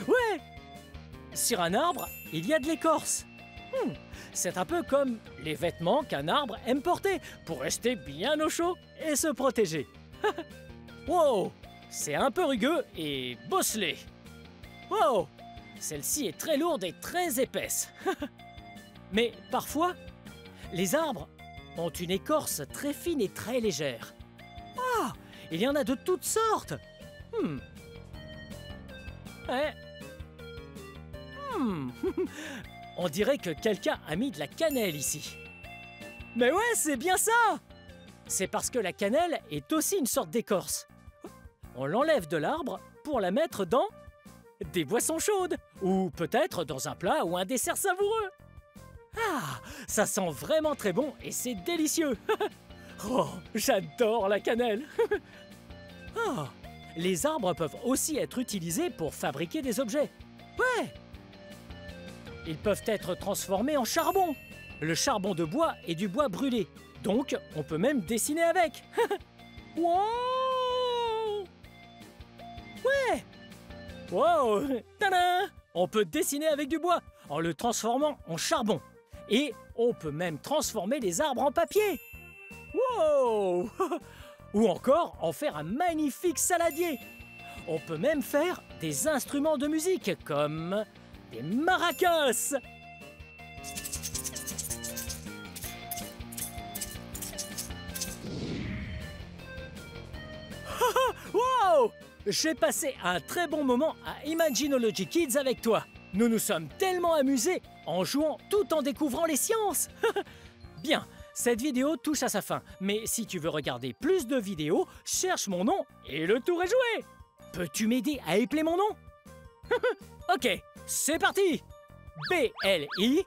Ouais. Sur un arbre, il y a de l'écorce. C'est un peu comme les vêtements qu'un arbre aime porter pour rester bien au chaud et se protéger. Wow. C'est un peu rugueux et bosselé. Wow. Celle-ci est très lourde et très épaisse. Mais parfois, les arbres ont une écorce très fine et très légère. Ah, il y en a de toutes sortes. Ouais. On dirait que quelqu'un a mis de la cannelle ici. Mais ouais, c'est bien ça. C'est parce que la cannelle est aussi une sorte d'écorce. On l'enlève de l'arbre pour la mettre dans des boissons chaudes, ou peut-être dans un plat ou un dessert savoureux. Ah, ça sent vraiment très bon et c'est délicieux. Oh, j'adore la cannelle. Oh, les arbres peuvent aussi être utilisés pour fabriquer des objets. Ouais. Ils peuvent être transformés en charbon. Le charbon de bois est du bois brûlé, donc on peut même dessiner avec. Wow. Ouais. Wow! Tada! On peut dessiner avec du bois en le transformant en charbon. Et on peut même transformer les arbres en papier. Wow! Ou encore en faire un magnifique saladier. On peut même faire des instruments de musique comme des maracas. Wow! J'ai passé un très bon moment à Imaginology Kids avec toi. Nous nous sommes tellement amusés en jouant tout en découvrant les sciences. Bien, cette vidéo touche à sa fin. Mais si tu veux regarder plus de vidéos, cherche mon nom et le tour est joué. Peux-tu m'aider à épeler mon nom? Ok, c'est parti. B-L-I-P-P-I.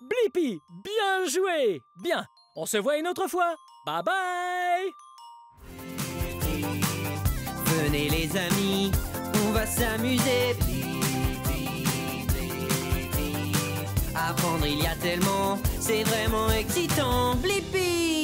Blippi, bien joué. Bien, on se voit une autre fois. Bye bye. Venez les amis, on va s'amuser. Apprendre il y a tellement, c'est vraiment excitant. Blippi.